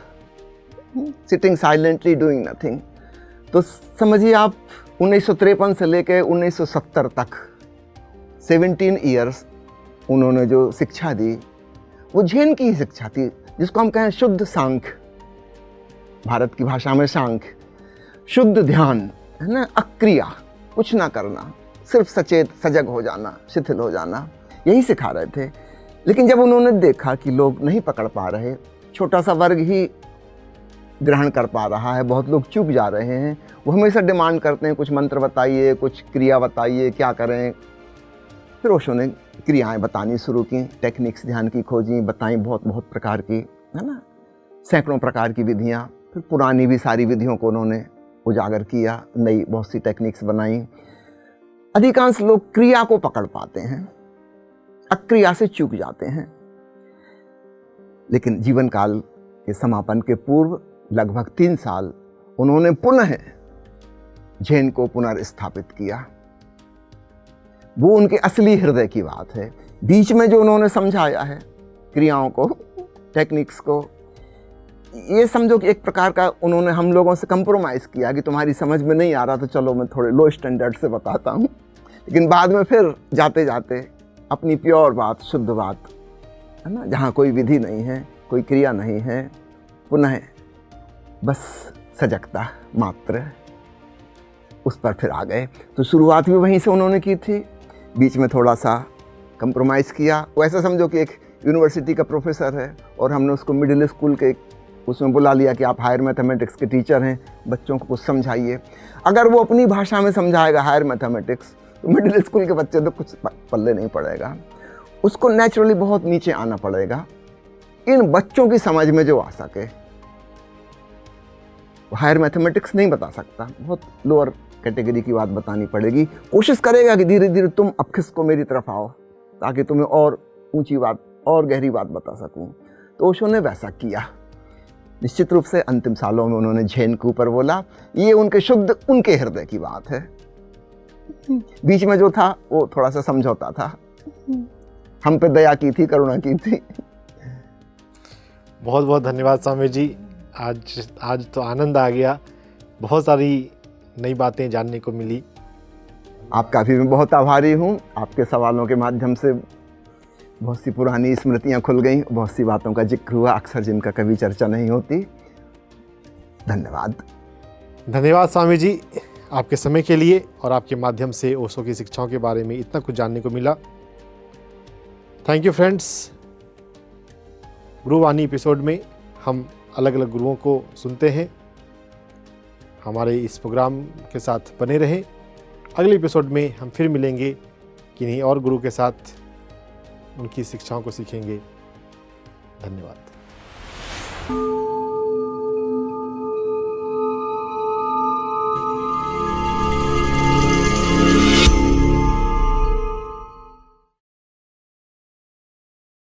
Speaker 2: सिटिंग साइलेंटली डूइंग नथिंग। तो समझिए आप 1953 से लेकर 1970 तक 17 ईयर्स उन्होंने जो शिक्षा दी वो जैन की ही शिक्षा थी, जिसको हम कहें शुद्ध सांख्य, भारत की भाषा में सांख्य, शुद्ध ध्यान, है ना, अक्रिया, कुछ ना करना, सिर्फ सचेत सजग हो जाना, शिथिल हो जाना, यही सिखा रहे थे। लेकिन जब उन्होंने देखा कि लोग नहीं पकड़ पा रहे, छोटा सा वर्ग ही ग्रहण कर पा रहा है, बहुत लोग चूक जा रहे हैं, वो हमेशा डिमांड करते हैं कुछ मंत्र बताइए, कुछ क्रिया बताइए, क्या करें। फिर ओशो ने क्रियाएं बतानी शुरू की, टेक्निक्स ध्यान की खोजी, बताई बहुत बहुत प्रकार की, है ना, सैकड़ों प्रकार की विधियाँ। फिर पुरानी भी सारी विधियों को उन्होंने उजागर किया, नई बहुत सी टेक्निक्स बनाई। अधिकांश लोग क्रिया को पकड़ पाते हैं, अक्रिया से चूक जाते हैं। लेकिन जीवन काल के समापन के पूर्व लगभग 3 साल उन्होंने पुनः झेन को पुनर्स्थापित किया। वो उनके असली हृदय की बात है। बीच में जो उन्होंने समझाया है क्रियाओं को, टेक्निक्स को, ये समझो कि एक प्रकार का उन्होंने हम लोगों से कंप्रोमाइज़ किया कि तुम्हारी समझ में नहीं आ रहा तो चलो मैं थोड़े लो स्टैंडर्ड से बताता हूँ। लेकिन बाद में फिर जाते जाते अपनी प्योर बात, शुद्ध बात, है ना, जहाँ कोई विधि नहीं है, कोई क्रिया नहीं है, पुनः बस सजगता मात्र, उस पर फिर आ गए। तो शुरुआत भी वहीं से उन्होंने की थी, बीच में थोड़ा सा कंप्रोमाइज़ किया। वैसे समझो कि एक यूनिवर्सिटी का प्रोफेसर है और हमने उसको मिडिल स्कूल के उसमें बुला लिया कि आप हायर मैथमेटिक्स के टीचर हैं, बच्चों को कुछ समझाइए। अगर वो अपनी भाषा में समझाएगा हायर मैथमेटिक्स तो मिडिल स्कूल के बच्चे तो कुछ पल्ले नहीं पड़ेगा, उसको नेचुरली बहुत नीचे आना पड़ेगा इन बच्चों की समझ में जो आ सके। हायर मैथमेटिक्स नहीं बता सकता, बहुत लोअर कैटेगरी की बात बतानी पड़ेगी। कोशिश करेगा कि धीरे धीरे तुम अब खिसको मेरी तरफ आओ ताकि तुम्हें और ऊंची बात और गहरी बात बता सकूं। तो ओशो ने वैसा किया। निश्चित रूप से अंतिम सालों में उन्होंने झेन के ऊपर बोला, ये उनके शुद्ध, उनके हृदय की बात है। बीच में जो था वो थोड़ा सा समझौता था, हम पे दया की थी, करुणा की थी।
Speaker 1: बहुत बहुत धन्यवाद स्वामी जी। आज तो आनंद आ गया, बहुत सारी नई बातें जानने को मिली।
Speaker 2: आपका भी मैं बहुत आभारी हूँ। आपके सवालों के माध्यम से बहुत सी पुरानी स्मृतियाँ खुल गई, बहुत सी बातों का जिक्र हुआ अक्सर जिनका कभी चर्चा नहीं होती। धन्यवाद।
Speaker 1: धन्यवाद स्वामी जी, आपके समय के लिए और आपके माध्यम से ओशो की शिक्षाओं के बारे में इतना कुछ जानने को मिला। Thank you friends. Gurbani episode में हम अलग अलग गुरुओं को सुनते हैं। हमारे इस प्रोग्राम के साथ बने रहें। अगले एपिसोड में हम फिर मिलेंगे, किन्हीं और गुरु के साथ उनकी शिक्षाओं को सीखेंगे। धन्यवाद।